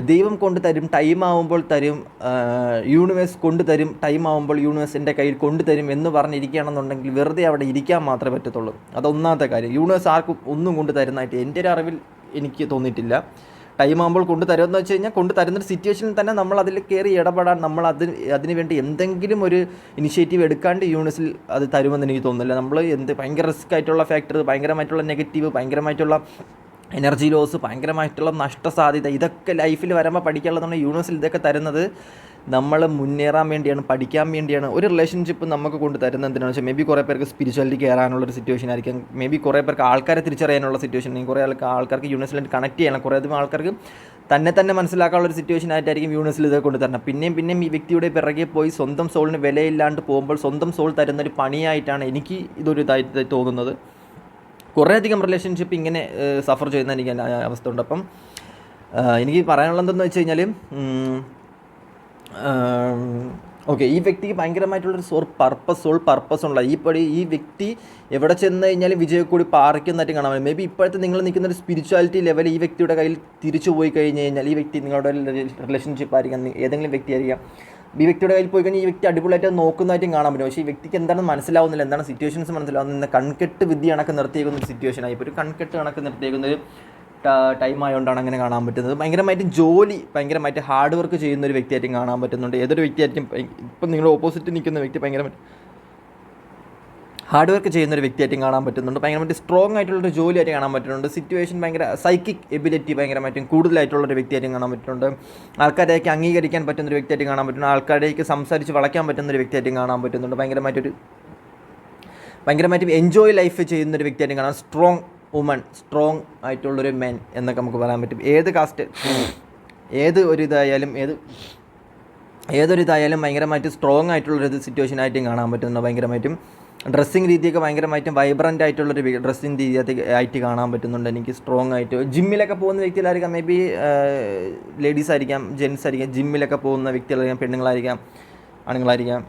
ദൈവം കൊണ്ട് തരും, ടൈം ആവുമ്പോൾ തരും, യൂണിവേഴ്സ് കൊണ്ട് തരും, ടൈം ആവുമ്പോൾ യൂണിവേഴ്സ് എൻ്റെ കയ്യിൽ കൊണ്ട് തരും എന്ന് പറഞ്ഞിരിക്കുകയാണെന്നുണ്ടെങ്കിൽ വെറുതെ അവിടെ ഇരിക്കാൻ മാത്രമേ പറ്റത്തുള്ളൂ. അതൊന്നാമത്തെ കാര്യം. യൂണിവേഴ്സ് ആർക്കും ഒന്നും കൊണ്ട് തരുന്നതായിട്ട് എൻ്റെ ഒരു അറിവിൽ എനിക്ക് തോന്നിയിട്ടില്ല. ടൈം ആകുമ്പോൾ കൊണ്ട് തരുമെന്ന് വെച്ച് കഴിഞ്ഞാൽ കൊണ്ട് തരുന്നൊരു സിറ്റുവേഷനിൽ തന്നെ നമ്മൾ അതിൽ കയറി ഇടപെടാൻ, നമ്മൾ അതിന് വേണ്ടി എന്തെങ്കിലും ഒരു ഇനിഷ്യേറ്റീവ് എടുക്കാണ്ട് യൂണിവേഴ്സിൽ അത് തരുമെന്ന് എനിക്ക് തോന്നുന്നില്ല. നമ്മൾ ഭയങ്കര റിസ്ക് ആയിട്ടുള്ള ഫാക്ടർ, ഭയങ്കരമായിട്ടുള്ള നെഗറ്റീവ്, ഭയങ്കരമായിട്ടുള്ള എനർജി ലോസ്, ഭയങ്കരമായിട്ടുള്ള നഷ്ടസാധ്യത, ഇതൊക്കെ ലൈഫിൽ വരുമ്പോൾ പഠിക്കാനുള്ളതാണ്. യൂണിവേഴ്സിൽ ഇതൊക്കെ തരുന്നത് നമ്മൾ മുന്നേറാൻ വേണ്ടിയാണ്, പഠിക്കാൻ വേണ്ടിയാണ്. ഒരു റിലേഷൻഷിപ്പ് നമുക്ക് കൊണ്ട് തരുന്നത് എന്തിനാണെന്ന് വെച്ചാൽ മേ ബി കുറേ പേർക്ക് സ്പിരിച്വാലിറ്റി കയറാനുള്ളൊരു സിറ്റുവേഷൻ ആയിരിക്കും, മേ ബി കുറേ പേർക്ക് ആൾക്കാരെ തിരിച്ചറിയാനുള്ള സിറ്റുവേഷൻ ആയിരിക്കും, കുറേ ആൾക്കാർക്ക് യൂണിവേഴ്സിലായിട്ട് കണക്ട് ചെയ്യണം, കുറേ അധികം ആൾക്കാർക്ക് തന്നെ മനസ്സിലാക്കാനുള്ളൊരു സിറ്റുവേഷൻ ആയിട്ടായിരിക്കും യൂണിവേഴ്സിൽ ഇതൊക്കെ കൊണ്ട് തരണം. പിന്നെയും ഈ വ്യക്തിയുടെ പിറകെ പോയി സ്വന്തം സോളിന് വിലയില്ലാണ്ട് പോകുമ്പോൾ സ്വന്തം സോൾ തരുന്നൊരു പണിയായിട്ടാണ് എനിക്ക് ഇതൊരു ഇതായിട്ട് തോന്നുന്നത്. കുറേയധികം റിലേഷൻഷിപ്പ് ഇങ്ങനെ സഫർ ചെയ്യുന്ന എനിക്ക് അവസ്ഥ ഉണ്ട്. അപ്പം എനിക്ക് പറയാനുള്ളത് എന്തെന്ന് വെച്ച് കഴിഞ്ഞാൽ, ഓക്കെ, ഈ വ്യക്തിക്ക് ഭയങ്കരമായിട്ടുള്ളൊരു സോൾ പർപ്പസ് ഉള്ള ഈ വ്യക്തി എവിടെ ചെന്ന് കഴിഞ്ഞാൽ വിജയക്കൂടി പാറിക്കുന്നതായിട്ട് കാണാൻ പറ്റും. മേ ബി ഇപ്പോഴത്തെ നിങ്ങൾ നിൽക്കുന്ന ഒരു സ്പിരിച്വാലിറ്റി ലെവൽ ഈ വ്യക്തിയുടെ കയ്യിൽ തിരിച്ചു പോയി കഴിഞ്ഞ് കഴിഞ്ഞാൽ, ഈ വ്യക്തി നിങ്ങളുടെ റിലേഷൻഷിപ്പ് ആയിരിക്കാം, ഏതെങ്കിലും വ്യക്തി ആയിരിക്കാം, ഈ വ്യക്തിയുടെ കയ്യിൽ പോയി കഴിഞ്ഞാൽ ഈ വ്യക്തി അടിപൊളിയായിട്ട് നോക്കുന്നതായിട്ടും കാണാൻ പറ്റും. പക്ഷേ ഈ വ്യക്തിക്ക് എന്താണെന്ന് മനസ്സിലാവുന്നില്ല, എന്താണ് സിറ്റുവേഷൻസ് മനസ്സിലാവുന്നില്ല. കൺകെട്ട് വിദ്യ കണക്ക് നിർത്തിയേക്കുന്ന ഒരു സിറ്റുവേഷൻ ആയിപ്പോൾ, ഒരു കൺകെട്ട് കണക്ക് നിർത്തിയേക്കുന്ന ഒരു ടൈം ആയതുകൊണ്ടാണ് അങ്ങനെ കാണാൻ പറ്റുന്നത്. ഭയങ്കരമായിട്ട് ഭയങ്കരമായിട്ട് ഹാർഡ് വർക്ക് ചെയ്യുന്ന ഒരു വ്യക്തിയായിട്ടും കാണാൻ പറ്റുന്നുണ്ട്. ഏതൊരു വ്യക്തിയായിട്ടും ഇപ്പം നിങ്ങളുടെ ഓപ്പോസിറ്റ് നിൽക്കുന്ന വ്യക്തി ഭയങ്കരമായിട്ട് ഹാർഡ് വർക്ക് ചെയ്യുന്നൊരു വ്യക്തിയായിട്ടും കാണാൻ പറ്റുന്നുണ്ട്. ഭയങ്കരമായിട്ട് സ്ട്രോങ് ആയിട്ടുള്ളൊരു ജോലിയായിട്ട് കാണാൻ പറ്റുന്നുണ്ട്. സിറ്റുവേഷൻ ഭയങ്കര സൈക്കിക് എബിലിറ്റി ഭയങ്കരമായിട്ടും കൂടുതലായിട്ടുള്ളൊരു വ്യക്തിയായിട്ടും കാണാൻ പറ്റുന്നുണ്ട്. ആൾക്കാരേക്ക് അംഗീകരിക്കാൻ പറ്റുന്നൊരു വ്യക്തിയായിട്ട് കാണാൻ പറ്റുന്നു. ആൾക്കാരേക്ക് സംസാരിച്ച് വളയ്ക്കാൻ പറ്റുന്നൊരു വ്യക്തിയായിട്ടും കാണാൻ പറ്റുന്നുണ്ട്. ഭയങ്കരമായിട്ട് എൻജോയ് ലൈഫ് ചെയ്യുന്നൊരു വ്യക്തിയായിട്ടും കാണാൻ. സ്ട്രോങ് വുമൺ, സ്ട്രോങ് ആയിട്ടുള്ളൊരു മെൻ എന്നൊക്കെ നമുക്ക് പറയാൻ പറ്റും. ഏത് കാസ്റ്റ്, ഏതൊരിതായാലും ഭയങ്കരമായിട്ട് സ്ട്രോങ് ആയിട്ടുള്ളൊരു സിറ്റുവേഷനായിട്ടും കാണാൻ പറ്റുന്നുണ്ട്. ഭയങ്കരമായിട്ടും ഡ്രസ്സിങ് രീതിയൊക്കെ ഭയങ്കരമായിട്ടും വൈബ്രൻ്റ് ആയിട്ടുള്ളൊരു ഡ്രസ്സിങ് രീതി ആയിട്ട് കാണാൻ പറ്റുന്നുണ്ട് എനിക്ക്. സ്ട്രോങ് ആയിട്ട് ജിമ്മിലൊക്കെ പോകുന്ന വ്യക്തികളായിരിക്കാം, മേ ബി ലേഡീസ് ആയിരിക്കാം, ജെൻസ് ആയിരിക്കാം, ജിമ്മിലൊക്കെ പോകുന്ന വ്യക്തികളായിരിക്കാം, പെണ്ണുങ്ങളായിരിക്കാം, ആണുങ്ങളായിരിക്കാം,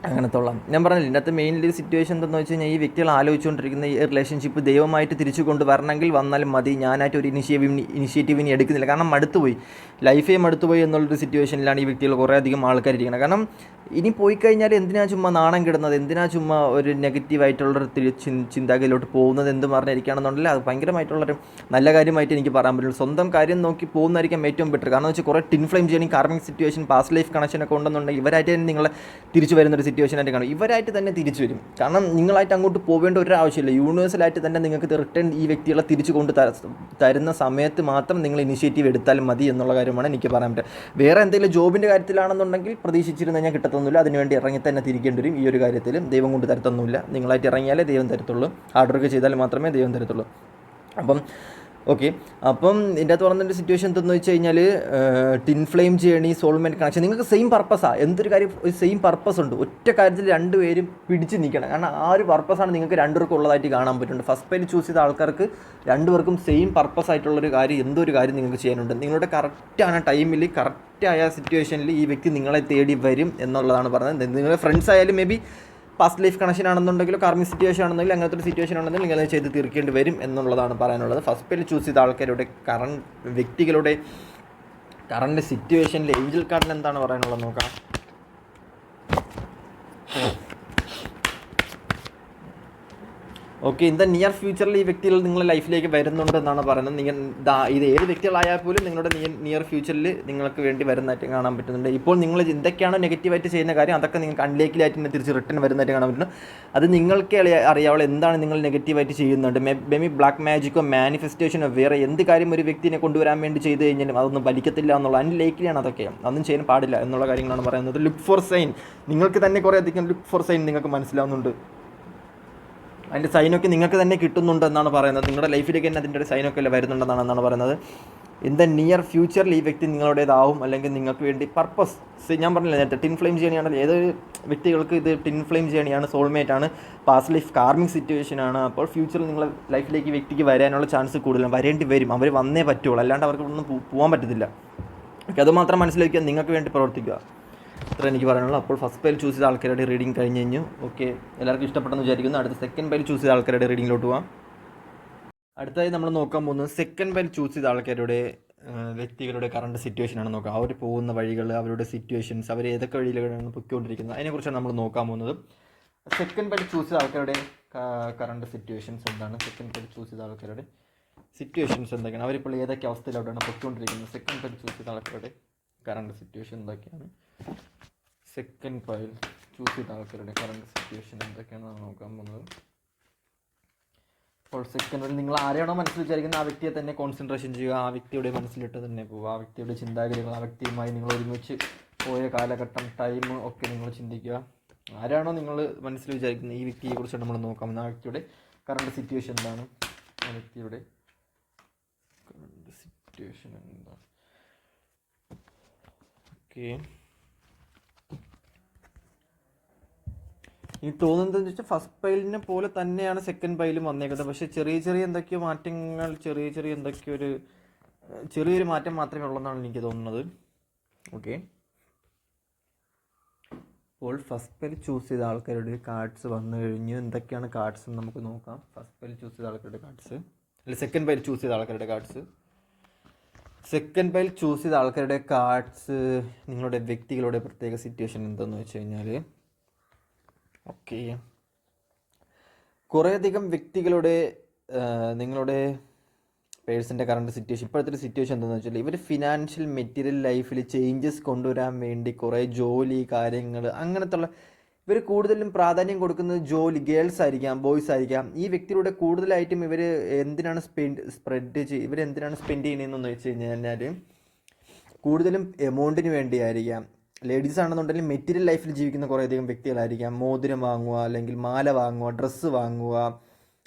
അങ്ങനത്തുള്ള. ഞാൻ പറഞ്ഞില്ല, ഇതിനകത്ത് മെയിൻലി സിറ്റുവേഷൻ എന്താണെന്ന് വെച്ച് കഴിഞ്ഞാൽ ഈ വ്യക്തികൾ ആലോചിച്ചുകൊണ്ടിരിക്കുന്ന ഈ റിലേഷൻഷിപ്പ് ദൈവമായിട്ട് തിരിച്ചു കൊണ്ടുവരണമെങ്കിൽ വന്നാലും മതി, ഞാനായിട്ട് ഒരു ഇനിഷ്യേറ്റീവിന് എടുക്കുന്നില്ല. കാരണം ലൈഫേ മടുത്തുപോയി എന്നുള്ളൊരു സിറ്റുവേഷനിലാണ് ഈ വ്യക്തികൾ കുറേ അധികം ആൾക്കാരിരിക്കുന്നത്. കാരണം ഇനി പോയി കഴിഞ്ഞാൽ എന്തിനാ ചുമ്മാ നാണം കിടുന്നത്, എന്തിനാ ചുമ്മാ ഒരു നെഗറ്റീവായിട്ടുള്ളൊരു ചിന്താഗതിയിലോട്ട് പോകുന്നത് എന്ന് പറഞ്ഞിരിക്കുകയാണെന്നുണ്ടെങ്കിൽ അത് ഭയങ്കരമായിട്ടുള്ളൊരു നല്ല കാര്യമായിട്ട് എനിക്ക് പറയാൻ പറ്റുള്ളൂ. സ്വന്തം കാര്യം നോക്കി പോകുന്നതായിരിക്കും ഏറ്റവും ബെറ്റർ. കാരണം വെച്ചാൽ കുറേ ടിൻ ഫ്ലെയിം ചെയ്യണം, കാർമിക് സിറ്റുവേഷൻ, പാസ്റ്റ് ലൈഫ് കണക്ഷനൊക്കെ ഉണ്ടെന്നുണ്ടെങ്കിൽ ഇവരായിട്ട് തന്നെ നിങ്ങളെ തിരിച്ചു വരുന്നൊരു സിറ്റുവേഷനായിട്ട് കാണും. ഇവരായിട്ട് തന്നെ തിരിച്ചു വരും. കാരണം നിങ്ങളായിട്ട് അങ്ങോട്ട് പോകേണ്ട ഒരു ആവശ്യമില്ല. യൂണിവേഴ്സലായിട്ട് തന്നെ നിങ്ങൾക്ക് റിട്ടേൺ ഈ വ്യക്തികളെ തിരിച്ചു കൊണ്ട് തരുന്ന സമയത്ത് മാത്രം നിങ്ങൾ ഇനിഷ്യേറ്റീവ് എടുത്താലും മതി എന്നുള്ള കാര്യമാണ് എനിക്ക് പറയാൻ പറ്റുക. വേറെ എന്തെങ്കിലും ജോബിൻ്റെ കാര്യത്തിലാണെന്നുണ്ടെങ്കിൽ പ്രതീക്ഷിച്ചിരുന്ന ഞാൻ കിട്ടത്തൊന്നുമില്ല. അതിനുവേണ്ടി ഇറങ്ങി തന്നെ തിരിക്കേണ്ടി വരും. ഈ ഒരു കാര്യത്തിൽ ദൈവം കൊണ്ട് തരത്തൊന്നുമില്ല. നിങ്ങളായിട്ട് ഇറങ്ങിയാലേ ദൈവം തരത്തുള്ളൂ. ഹാർഡ് വർക്ക് ചെയ്താൽ മാത്രമേ ദൈവം തരത്തുള്ളൂ. അപ്പം ഇതിൻ്റെ അകത്ത് പറഞ്ഞൊരു സിറ്റുവേഷൻ എന്തെന്ന് വെച്ച് കഴിഞ്ഞാൽ, tin flame journey, soulmate connection, നിങ്ങൾക്ക് സെയിം പർപ്പസാണ്. എന്തൊരു കാര്യം ഒരു സെയിം പർപ്പസ് ഉണ്ട്. ഒറ്റ കാര്യത്തിൽ രണ്ടുപേരും പിടിച്ച് നിൽക്കണം. കാരണം ആ ഒരു പർപ്പസാണ് നിങ്ങൾക്ക് രണ്ടുപേർക്കും ഉള്ളതായിട്ട് കാണാൻ പറ്റുന്നുണ്ട്. ഫസ്റ്റ് പേര് ചൂസ് ചെയ്ത ആൾക്കാർക്ക് രണ്ടുപേർക്കും സെയിം പർപ്പസ് ആയിട്ടുള്ളൊരു കാര്യം, എന്തൊരു കാര്യം നിങ്ങൾക്ക് ചെയ്യാനുണ്ട്. നിങ്ങളുടെ കറക്റ്റാണ് ടൈമിൽ, കറക്റ്റായ സിറ്റുവേഷനിൽ ഈ വ്യക്തി നിങ്ങളെ തേടി വരും എന്നുള്ളതാണ് പറയുന്നത്. നിങ്ങളുടെ ഫ്രണ്ട്സ് ആയാലും may be past life connection ആണെന്നുണ്ടെങ്കിലും കാർമിക് സിറ്റുവേഷൻ ആണെന്നുണ്ടെങ്കിൽ അങ്ങനത്തെ ഒരു സിറ്റുവേഷൻ ആണെന്നുണ്ടെങ്കിൽ നിങ്ങൾ ചെയ്ത് തീർക്കേണ്ടി വരും എന്നുള്ളതാണ് പറയാനുള്ളത്. ഫസ്റ്റ് പേര് ചൂസ് ചെയ്ത ആൾക്കാരുടെ വ്യക്തികളുടെ കറണ്ട് സിറ്റുവേഷനിൽ ഏഞ്ചൽ കാർഡിന് എന്താണ് പറയാനുള്ളത് നോക്കാം. ഓക്കെ, ഇൻ ദ നിയർ ഫ്യൂച്ചറിൽ ഈ വ്യക്തികൾ നിങ്ങളുടെ ലൈഫിലേക്ക് വരുന്നുണ്ടെന്നാണ് പറയുന്നത്. ഇത് ഏത് വ്യക്തികളായാൽ പോലും നിങ്ങളുടെ നിയർ ഫ്യൂച്ചറിൽ നിങ്ങൾക്ക് വേണ്ടി വരുന്നതായിട്ട് കാണാൻ പറ്റുന്നുണ്ട്. ഇപ്പോൾ നിങ്ങൾ എന്തൊക്കെയാണോ നെഗറ്റീവായിട്ട് ചെയ്യുന്ന കാര്യം അതൊക്കെ നിങ്ങൾക്ക് അൺലേക്കിലായിട്ട് തന്നെ തിരിച്ച് റിട്ടേൺ വരുന്നതായിട്ട് കാണാൻ പറ്റുന്നു. അത് നിങ്ങൾക്ക് അറിയാവുള്ള എന്താണ് നിങ്ങൾ നെഗറ്റീവായിട്ട് ചെയ്യുന്നുണ്ട്. മേ ബി ബ്ലാക്ക് മാജിക്കോ മാനിഫെസ്റ്റേഷനോ വേറെ എന്ത് കാര്യം ഒരു വ്യക്തിനെ കൊണ്ടുവരാൻ വേണ്ടി ചെയ്ത് കഴിഞ്ഞാലും അതൊന്നും ഫലിക്കത്തില്ല എന്നുള്ള അൺലേക്കിലാണ്. അതൊക്കെ അതൊന്നും ചെയ്യാൻ പാടില്ല എന്നുള്ള കാര്യങ്ങളാണ് പറയുന്നത്. ലുക്ക് ഫോർ സൈൻ, നിങ്ങൾക്ക് തന്നെ കുറേ അധികം ലുക്ക് ഫോർ സൈൻ നിങ്ങൾക്ക് മനസ്സിലാവുന്നുണ്ട്. അതിൻ്റെ സൈനൊക്കെ നിങ്ങൾക്ക് തന്നെ കിട്ടുന്നുണ്ട് എന്നാണ് പറയുന്നത്. നിങ്ങളുടെ ലൈഫിലേക്ക് തന്നെ അതിൻ്റെ ഒരു സൈനൊക്കെ വരുന്നുണ്ടെന്നാണ് പറയുന്നത്. ഇൻ ദ നിയർ ഫ്യൂച്ചറിൽ ഈ വ്യക്തി നിങ്ങളുടേതാവും, അല്ലെങ്കിൽ നിങ്ങൾക്ക് വേണ്ടി പർപ്പസ്. ഞാൻ പറഞ്ഞില്ല നേരത്തെ ടിൻ ഫ്ലെയിം ജേണിയാണെങ്കിൽ ഏതൊരു വ്യക്തികൾക്ക് ഇത് ടിൻ ഫ്ലെയിം ജേണിയാണ്, സോൾമേറ്റാണ്, പാസ്റ്റ് ലൈഫ് കാർമിക് സിറ്റുവേഷനാണ്. അപ്പോൾ ഫ്യൂച്ചറിൽ നിങ്ങളുടെ ലൈഫിലേക്ക് ഈ വ്യക്തിക്ക് വരാനുള്ള ചാൻസ് കൂടുതലാണ്, വരേണ്ടി വരും. അവർ വന്നേ പറ്റുള്ളൂ, അല്ലാണ്ട് അവർക്ക് ഒന്നും പോകാൻ പറ്റത്തില്ല. അതുമാത്രം മനസ്സിലാക്കിയാൽ നിങ്ങൾക്ക് വേണ്ടി പ്രവർത്തിക്കുക. അത്ര എനിക്ക് പറയാനുള്ളൂ. അപ്പോൾ ഫസ്റ്റ് പൈൽ ചൂസ് ചെയ്ത ആൾക്കാരുടെ റീഡിങ് കഴിഞ്ഞ് കഴിഞ്ഞു. ഓക്കെ, എല്ലാവർക്കും ഇഷ്ടപ്പെട്ടെന്ന് വിചാരിക്കുന്നു. അടുത്ത സെക്കൻഡ് പൈൽ ചൂസ് ചെയ്ത ആൾക്കാരുടെ റീഡിങ്ങിലോട്ട് പോകാം. അടുത്തായി നമ്മൾ നോക്കാൻ പോകുന്നത് സെക്കൻഡ് പൈൽ ചൂസ് ചെയ്ത ആൾക്കാരുടെ വ്യക്തികളുടെ കറണ്ട് സിറ്റുവേഷനാണ് നോക്കുക. അവർ പോകുന്ന വഴികൾ, അവരുടെ സിറ്റുവേഷൻസ്, അവർ ഏതൊക്കെ വഴിയിലാണ് പൊയ്ക്കൊണ്ടിരിക്കുന്നത്, അതിനെക്കുറിച്ചാണ് നമ്മൾ നോക്കാൻ പോകുന്നത്. സെക്കൻഡ് പൈൽ ചൂസ് ചെയ്ത ആൾക്കാരുടെ കറണ്ട് സിറ്റുവേഷൻസ് എന്താണ്, സെക്കൻഡ് പൈൽ ചൂസ് ചെയ്ത ആൾക്കാരുടെ സിറ്റുവേഷൻസ് എന്തൊക്കെയാണ്, അവരിപ്പോൾ ഏതൊക്കെ അവസ്ഥയിലൂടെയാണ് പൊയ്ക്കൊണ്ടിരിക്കുന്നത്, സെക്കൻഡ് പൈൽ ചൂസ് ചെയ്ത ആൾക്കാരുടെ കറണ്ട് സിറ്റുവേഷൻ എന്തൊക്കെയാണ്, സെക്കൻഡ് പൈൽ ചൂസ് ചെയ്ത ആൾക്കാരുടെ കറണ്ട് സിറ്റുവേഷൻ എന്തൊക്കെയാണ് നോക്കാൻ പോകുന്നത്. അപ്പോൾ സെക്കൻഡ് പൈൽ നിങ്ങൾ ആരെയാണോ മനസ്സിൽ വിചാരിക്കുന്നത് ആ വ്യക്തിയെ തന്നെ കോൺസെൻട്രേഷൻ ചെയ്യുക, ആ വ്യക്തിയുടെ മനസ്സിലിട്ട് തന്നെ പോവുക, ആ വ്യക്തിയുടെ ചിന്താഗതികൾ, ആ വ്യക്തിയുമായി നിങ്ങൾ ഒരുമിച്ച് പോയ കാലഘട്ടം, ടൈം ഒക്കെ നിങ്ങൾ ചിന്തിക്കുക. ആരാണോ നിങ്ങൾ മനസ്സിൽ വിചാരിക്കുന്നത് ഈ വ്യക്തിയെക്കുറിച്ച് നമ്മൾ നോക്കാം. ആ വ്യക്തിയുടെ കറണ്ട് സിറ്റുവേഷൻ എന്താണ്, ആ വ്യക്തിയുടെ കറണ്ട് സിറ്റുവേഷൻ എന്താണ്. ഓക്കെ, എനിക്ക് തോന്നുന്നതെന്ന് വെച്ചാൽ ഫസ്റ്റ് പൈലിനെ പോലെ തന്നെയാണ് സെക്കൻഡ് പൈലും വന്നേക്കുന്നത്. പക്ഷേ ചെറിയ എന്തൊക്കെയോ മാറ്റങ്ങൾ, ചെറിയൊരു മാറ്റം മാത്രമേ ഉള്ളെന്നാണ് എനിക്ക് തോന്നുന്നത്. ഓക്കെ, അപ്പോൾ ഫസ്റ്റ് പൈൽ ചൂസ് ചെയ്ത ആൾക്കാരുടെ കാർഡ്സ് വന്നു കഴിഞ്ഞു. എന്തൊക്കെയാണ് കാർഡ്സ് എന്ന് നമുക്ക് നോക്കാം. ഫസ്റ്റ് പൈൽ ചൂസ് ചെയ്ത ആൾക്കാരുടെ കാർഡ്സ്, അല്ല സെക്കൻഡ് പൈൽ ചൂസ് ചെയ്ത ആൾക്കാരുടെ കാർഡ്സ്. സെക്കൻഡ് പൈൽ ചൂസ് ചെയ്ത ആൾക്കാരുടെ കാർഡ്സ് നിങ്ങളുടെ വ്യക്തികളുടെ പ്രത്യേക സിറ്റുവേഷൻ എന്താണെന്ന് വെച്ച് കഴിഞ്ഞാൽ, ഓക്കെ, കുറേയധികം വ്യക്തികളുടെ നിങ്ങളുടെ പേഴ്സൻ്റെ കറണ്ട് സിറ്റുവേഷൻ, ഇപ്പോഴത്തെ ഒരു സിറ്റുവേഷൻ എന്താണെന്ന് വെച്ചാൽ ഇവർ ഫിനാൻഷ്യൽ മെറ്റീരിയൽ ലൈഫിൽ ചേഞ്ചസ് കൊണ്ടുവരാൻ വേണ്ടി കുറേ ജോലി കാര്യങ്ങൾ അങ്ങനത്തുള്ള, ഇവർ കൂടുതലും പ്രാധാന്യം കൊടുക്കുന്നത് ജോലി, ഗേൾസ് ആയിരിക്കാം, ബോയ്സ് ആയിരിക്കാം. ഈ വ്യക്തിയുടെ കൂടുതലായിട്ടും ഇവർ എന്തിനാണ് ഇവരെന്തിനാണ് സ്പെൻഡ് ചെയ്യുന്നതെന്ന് വെച്ച് കഴിഞ്ഞാൽ കൂടുതലും എമൗണ്ടിന് വേണ്ടിയായിരിക്കാം. ലേഡീസ് ആണെന്നുണ്ടെങ്കിൽ മെറ്റീരിയൽ ലൈഫിൽ ജീവിക്കുന്ന കുറേയധികം വ്യക്തികളായിരിക്കാം. മോതിരം വാങ്ങുക, അല്ലെങ്കിൽ മാല വാങ്ങുക, ഡ്രസ്സ് വാങ്ങുക,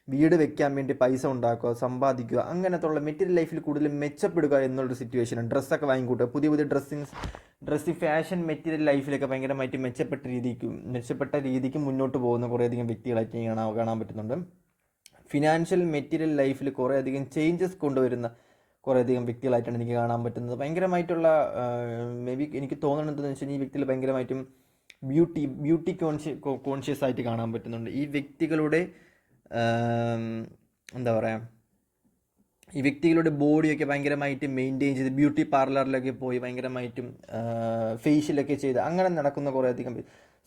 വീട് വെക്കാൻ വേണ്ടി പൈസ ഉണ്ടാക്കുക, സമ്പാദിക്കുക, അങ്ങനത്തുള്ള മെറ്റീരിയൽ ലൈഫിൽ കൂടുതലും മെച്ചപ്പെടുക എന്നുള്ളൊരു സിറ്റുവേഷനാണ്. ഡ്രസ്സൊക്കെ വാങ്ങിക്കൂട്ടുക, പുതിയ ഡ്രസ്സിങ് ഫാഷൻ മെറ്റീരിയൽ ലൈഫിലൊക്കെ ഭയങ്കരമായിട്ട് മെച്ചപ്പെട്ട രീതിക്ക് മുന്നോട്ട് പോകുന്ന കുറേയധികം വ്യക്തികളായിട്ട് കാണാൻ പറ്റുന്നുണ്ട്. ഫിനാൻഷ്യൽ മെറ്റീരിയൽ ലൈഫിൽ കുറേയധികം ചേഞ്ചസ് കൊണ്ടുവരുന്ന കുറേയധികം വ്യക്തികളായിട്ടാണ് എനിക്ക് കാണാൻ പറ്റുന്നത്. ഭയങ്കരമായിട്ടുള്ള മേ ബി എനിക്ക് തോന്നുന്നതെന്ന് വെച്ചാൽ ഈ വ്യക്തികൾ ഭയങ്കരമായിട്ടും ബ്യൂട്ടി കോൺഷ്യസ് ആയിട്ട് കാണാൻ പറ്റുന്നുണ്ട്. ഈ വ്യക്തികളുടെ എന്താ പറയുക, ഈ വ്യക്തികളുടെ ബോഡിയൊക്കെ ഭയങ്കരമായിട്ട് മെയിൻറ്റെയിൻ ചെയ്ത് ബ്യൂട്ടി പാർലറിലൊക്കെ പോയി ഭയങ്കരമായിട്ടും ഫേഷ്യലൊക്കെ ചെയ്ത് അങ്ങനെ നടക്കുന്ന കുറേയധികം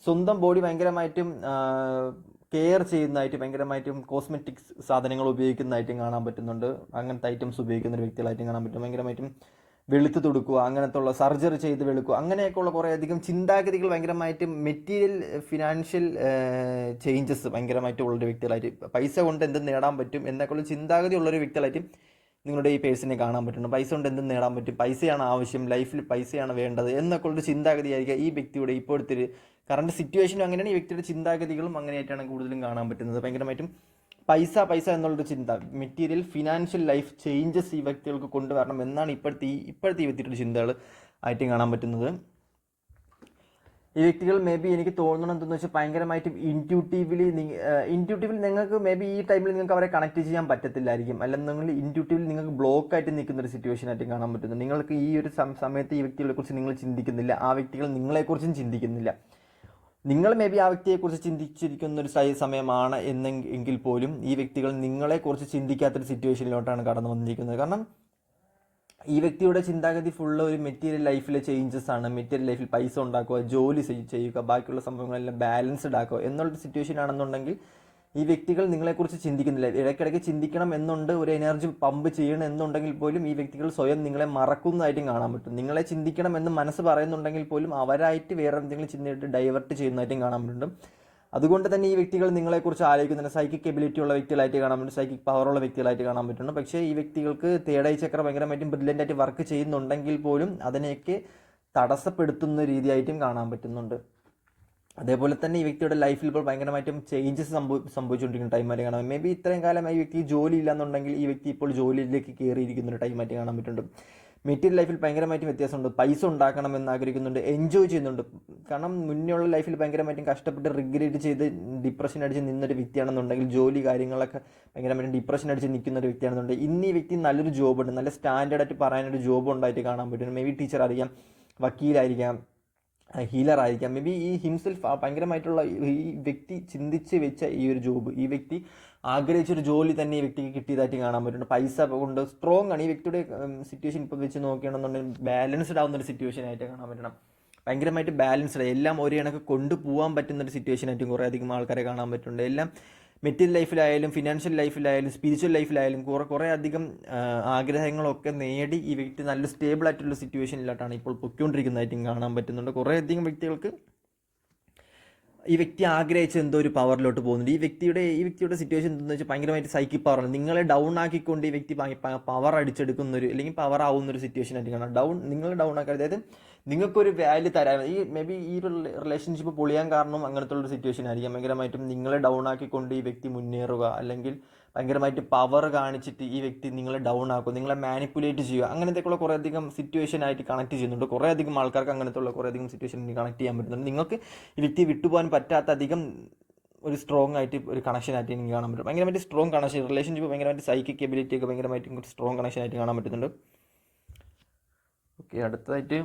സ്വന്തം ബോഡി ഭയങ്കരമായിട്ടും കെയർ ചെയ്യുന്നതായിട്ട്, ഭയങ്കരമായിട്ടും കോസ്മെറ്റിക്സ് സാധനങ്ങൾ ഉപയോഗിക്കുന്നതായിട്ടും കാണാൻ പറ്റുന്നുണ്ട്. അങ്ങനത്തെ ഐറ്റംസ് ഉപയോഗിക്കുന്ന ഒരു വ്യക്തികളായിട്ടും കാണാൻ പറ്റും. ഭയങ്കരമായിട്ടും വെളുത്ത് തൊടുക്കുക, അങ്ങനത്തെ ഉള്ള സർജറി ചെയ്ത് വെളുക്കുക, അങ്ങനെയൊക്കെയുള്ള കുറേയധികം ചിന്താഗതികൾ ഭയങ്കരമായിട്ടും മെറ്റീരിയൽ ഫിനാൻഷ്യൽ ചേഞ്ചസ് ഭയങ്കരമായിട്ട് ഉള്ളൊരു വ്യക്തികളായിട്ട്, പൈസ കൊണ്ട് എന്ത് നേടാൻ പറ്റും എന്നൊക്കെയുള്ള ചിന്താഗതി ഉള്ളൊരു വ്യക്തികളായിട്ട് നിങ്ങളുടെ ഈ പേഴ്സണെ കാണാൻ പറ്റുന്നുണ്ട്. പൈസ കൊണ്ട് എന്ത് നേടാൻ പറ്റും, പൈസയാണ് ആവശ്യം, ലൈഫിൽ പൈസയാണ് വേണ്ടത് എന്നൊക്കെ ഉള്ളൊരു ചിന്താഗതിയായിരിക്കും ഈ വ്യക്തിയുടെ ഇപ്പോഴത്തെ ഒരു കറണ്ട് സിറ്റുവേഷനും അങ്ങനെയാണ്. ഈ വ്യക്തിയുടെ ചിന്താഗതികളും അങ്ങനെയായിട്ടാണ് കൂടുതലും കാണാൻ പറ്റുന്നത്. ഭയങ്കരമായിട്ടും പൈസ എന്നുള്ളൊരു ചിന്ത, മെറ്റീരിയൽ ഫിനാൻഷ്യൽ ലൈഫ് ചേഞ്ചസ് ഈ വ്യക്തികൾക്ക് കൊണ്ടുവരണം എന്നാണ് ഇപ്പോഴത്തെ ഈ വ്യക്തിയുടെ ചിന്തകൾ ആയിട്ടും കാണാൻ പറ്റുന്നത്. ഈ വ്യക്തികൾ മേ ബി എനിക്ക് തോന്നണം എന്തെന്ന് വെച്ചാൽ ഭയങ്കരമായിട്ടും ഇൻറ്റ്യൂട്ടീവ്ലി നിങ്ങൾക്ക് മേ ബി ഈ ടൈമിൽ നിങ്ങൾക്ക് അവരെ കണക്ട് ചെയ്യാൻ പറ്റത്തില്ലായിരിക്കും, അല്ലെങ്കിൽ ഇൻറ്റ്യൂട്ടീവ്ലി നിങ്ങൾക്ക് ബ്ലോക്ക് ആയിട്ട് നിൽക്കുന്ന ഒരു സിറ്റുവേഷൻ ആയിട്ട് കാണാൻ പറ്റുന്നത്. നിങ്ങൾക്ക് ഈ ഒരു സമയത്ത് ഈ വ്യക്തികളെ കുറിച്ച് നിങ്ങൾ ചിന്തിക്കുന്നില്ല, ആ വ്യക്തികൾ നിങ്ങളെക്കുറിച്ചും ചിന്തിക്കുന്നില്ല. നിങ്ങൾ മേ ബി ആ വ്യക്തിയെക്കുറിച്ച് ചിന്തിച്ചിരിക്കുന്ന ഒരു സമയമാണ് എങ്കിൽ പോലും ഈ വ്യക്തികൾ നിങ്ങളെക്കുറിച്ച് ചിന്തിക്കാത്തൊരു സിറ്റുവേഷനിലോട്ടാണ് കടന്നു വന്നിരിക്കുന്നത്. കാരണം ഈ വ്യക്തിയുടെ ചിന്താഗതി ഫുള്ള് ഒരു മെറ്റീരിയൽ ലൈഫിലെ ചേഞ്ചസ് ആണ്. മെറ്റീരിയൽ ലൈഫിൽ പൈസ ഉണ്ടാക്കുക, ജോലി ചെയ്യുക, ബാക്കിയുള്ള സംഭവങ്ങളെല്ലാം ബാലൻസ്ഡ് ആക്കുക എന്നുള്ളൊരു സിറ്റുവേഷൻ ആണെന്നുണ്ടെങ്കിൽ ഈ വ്യക്തികൾ നിങ്ങളെക്കുറിച്ച് ചിന്തിക്കുന്നില്ല. ഇടയ്ക്കിടയ്ക്ക് ചിന്തിക്കണം എന്നുണ്ട്, ഒരു എനർജി പമ്പ് ചെയ്യണം എന്നുണ്ടെങ്കിൽ പോലും ഈ വ്യക്തികൾ സ്വയം നിങ്ങളെ മറക്കുന്നതായിട്ടും കാണാൻ പറ്റും. നിങ്ങളെ ചിന്തിക്കണം എന്ന് മനസ്സ് പറയുന്നുണ്ടെങ്കിൽ പോലും അവരായിട്ട് വേറെ എന്തെങ്കിലും ചിന്തയായിട്ട് ഡൈവേർട്ട് ചെയ്യുന്നതായിട്ടും കാണാൻ പറ്റുന്നുണ്ട്. അതുകൊണ്ട് തന്നെ ഈ വ്യക്തികൾ നിങ്ങളെക്കുറിച്ച് ആലോചിക്കുന്നുണ്ട്. സൈക്കിക് എബിലിറ്റി ഉള്ള വ്യക്തികളായിട്ട് കാണാൻ പറ്റും, സൈക്കിക് പവറുള്ള വ്യക്തികളായിട്ട് കാണാൻ പറ്റുന്നുണ്ട്. പക്ഷേ ഈ വ്യക്തികൾക്ക് തേർഡ് ഐ ചക്ര ഭയങ്കരമായിട്ടും ബ്രില്യൻ്റായിട്ട് വർക്ക് ചെയ്യുന്നുണ്ടെങ്കിൽ പോലും അതിനെയൊക്കെ തടസ്സപ്പെടുത്തുന്ന രീതിയായിട്ടും കാണാൻ പറ്റുന്നുണ്ട്. അതേപോലെ തന്നെ ഈ വ്യക്തിയുടെ ലൈഫിൽ ഇപ്പോൾ ഭയങ്കരമായിട്ടും ചേഞ്ചസ് സംഭവിച്ചുകൊണ്ടിരിക്കുന്ന ടൈമായിട്ട് കാണാം. മേ ബി ഇത്രയും കാലം ഈ വ്യക്തി ജോലി ഇല്ലാന്നുണ്ടെങ്കിൽ ഈ വ്യക്തി ഇപ്പോൾ ജോലിയിലേക്ക് കയറിയിരിക്കുന്ന ഒരു ടൈമായിട്ട് കാണാൻ പറ്റുന്നുണ്ട്. മെറ്റീരിയൽ ലൈഫിൽ ഭയങ്കരമായിട്ടും വ്യത്യാസമുണ്ട്. പൈസ ഉണ്ടാക്കണം എന്ന് ആഗ്രഹിക്കുന്നുണ്ട്, എൻജോയ് ചെയ്യുന്നുണ്ട്. കാരണം മുന്നേയുള്ള ലൈഫിൽ ഭയങ്കരമായിട്ടും കഷ്ടപ്പെട്ട് റിഗ്രറ്റ് ചെയ്ത് ഡിപ്രഷൻ അടിച്ച് നിന്നൊരു വ്യക്തിയാണെന്നുണ്ടെങ്കിൽ, ജോലി കാര്യങ്ങളൊക്കെ ഭയങ്കരമായിട്ടും ഡിപ്രഷൻ അടിച്ച് നിൽക്കുന്ന ഒരു വ്യക്തിയാണെന്നുണ്ടെങ്കിൽ, ഇന്ന് ഈ വ്യക്തി നല്ലൊരു ജോബുണ്ട്, നല്ല സ്റ്റാൻഡേർഡായിട്ട് പറയാനൊരു ജോബ് ഉണ്ടായിട്ട് കാണാൻ പറ്റും. മേ ബി ടീച്ചർ ആയിരിക്കാം, വക്കീലായിരിക്കാം, ഹീലർ ആയിരിക്കാം. മേ ബി ഈ ഹിംസെൽഫ് ഭയങ്കരമായിട്ടുള്ള ഈ വ്യക്തി ചിന്തിച്ച് വെച്ച ഈ ഒരു ജോബ്, ഈ വ്യക്തി ആഗ്രഹിച്ചൊരു ജോലി തന്നെ ഈ വ്യക്തിക്ക് കിട്ടിയതായിട്ട് കാണാൻ പറ്റുന്നുണ്ട്. പൈസ കൊണ്ട് സ്ട്രോങ് ആണ് ഈ വ്യക്തിയുടെ സിറ്റുവേഷൻ. ഇപ്പോൾ വെച്ച് നോക്കുകയാണെന്നുണ്ടെങ്കിൽ ബാലൻസ്ഡ് ആവുന്ന ഒരു സിറ്റുവേഷൻ ആയിട്ട് കാണാൻ പറ്റണം. ഭയങ്കരമായിട്ട് ബാലൻസ്ഡ്, എല്ലാം ഒരു കണക്ക് കൊണ്ടുപോകാൻ പറ്റുന്ന ഒരു സിറ്റുവേഷൻ ആയിട്ടും കുറേ അധികം ആൾക്കാരെ കാണാൻ പറ്റുന്നുണ്ട്. എല്ലാം മെറ്റീരിയൽ ലൈഫിലായാലും ഫിനാൻഷ്യൽ ലൈഫിലായാലും സ്പിരിച്വൽ ലൈഫിലായാലും കുറേ അധികം ആഗ്രഹങ്ങളൊക്കെ നേടി ഈ വ്യക്തി നല്ല സ്റ്റേബിൾ ആയിട്ടുള്ള സിറ്റുവേഷനിലോട്ടാണ് ഇപ്പോൾ പൊയ്ക്കൊണ്ടിരിക്കുന്നതായിട്ടും കാണാൻ പറ്റുന്നുണ്ട്. കുറേ അധികം വ്യക്തികൾക്ക് ഈ വ്യക്തി ആഗ്രഹിച്ച എന്തോ ഒരു പവറിലോട്ട് പോകുന്നുണ്ട്. ഈ വ്യക്തിയുടെ സിറ്റുവേഷൻ എന്താണെന്ന് വെച്ചാൽ ഭയങ്കരമായിട്ട് സൈക്കിക് പവറാണ്. നിങ്ങളെ ഡൗൺ ആക്കിക്കൊണ്ട് ഈ വ്യക്തി പവർ അടിച്ചെടുക്കുന്ന ഒരു, അല്ലെങ്കിൽ പവർ ആവുന്ന ഒരു സിറ്റുവേഷൻ ആയിട്ട് കാണാം. നിങ്ങൾ ഡൗൺ ആക്കുക, അതായത് നിങ്ങൾക്കൊരു വാല്യൂ തരാൻ, ഈ മേ ബി ഈ റിലേഷൻഷിപ്പ് പൊളിയാൻ കാരണം അങ്ങനത്തെ ഒരു സിറ്റുവേഷൻ ആയിരിക്കാം. ഭയങ്കരമായിട്ടും നിങ്ങളെ ഡൗൺ ആക്കിക്കൊണ്ട് ഈ വ്യക്തി മുന്നേറുക, അല്ലെങ്കിൽ ഭയങ്കരമായിട്ട് പവർ കാണിച്ചിട്ട് ഈ വ്യക്തി നിങ്ങളെ ഡൗൺ ആക്കും, നിങ്ങളെ മാനിപ്പുലേറ്റ് ചെയ്യുക, അങ്ങനത്തെക്കുള്ള കുറേ അധികം സിറ്റുവേഷൻ ആയിട്ട് കണക്ട് ചെയ്യുന്നുണ്ട്. കുറേ അധികം ആൾക്കാർക്ക് അങ്ങനത്തെ ഉള്ള കുറേ അധികം സിറ്റുവേഷൻ കണക്ട് ചെയ്യാൻ പറ്റുന്നുണ്ട്. നിങ്ങൾക്ക് ഈ വ്യക്തി വിട്ടുപോകാൻ പറ്റാത്ത അധികം ഒരു സ്ട്രോങ് ആയിട്ട് ഒരു കണക്ഷൻ ആയിട്ട് എനിക്ക് കാണാൻ പറ്റും. ഭയങ്കരമായിട്ട് സ്ട്രോങ് കണക്ഷൻ, റിലേഷൻഷിപ്പ് ഭയങ്കരമായിട്ട് സൈക്കിക് എബിലിറ്റി ഒക്കെ ഭയങ്കരമായിട്ട് സ്ട്രോങ് കണക്ഷൻ ആയിട്ട് കാണാൻ പറ്റുന്നുണ്ട്. ഓക്കെ, അടുത്തതായിട്ട്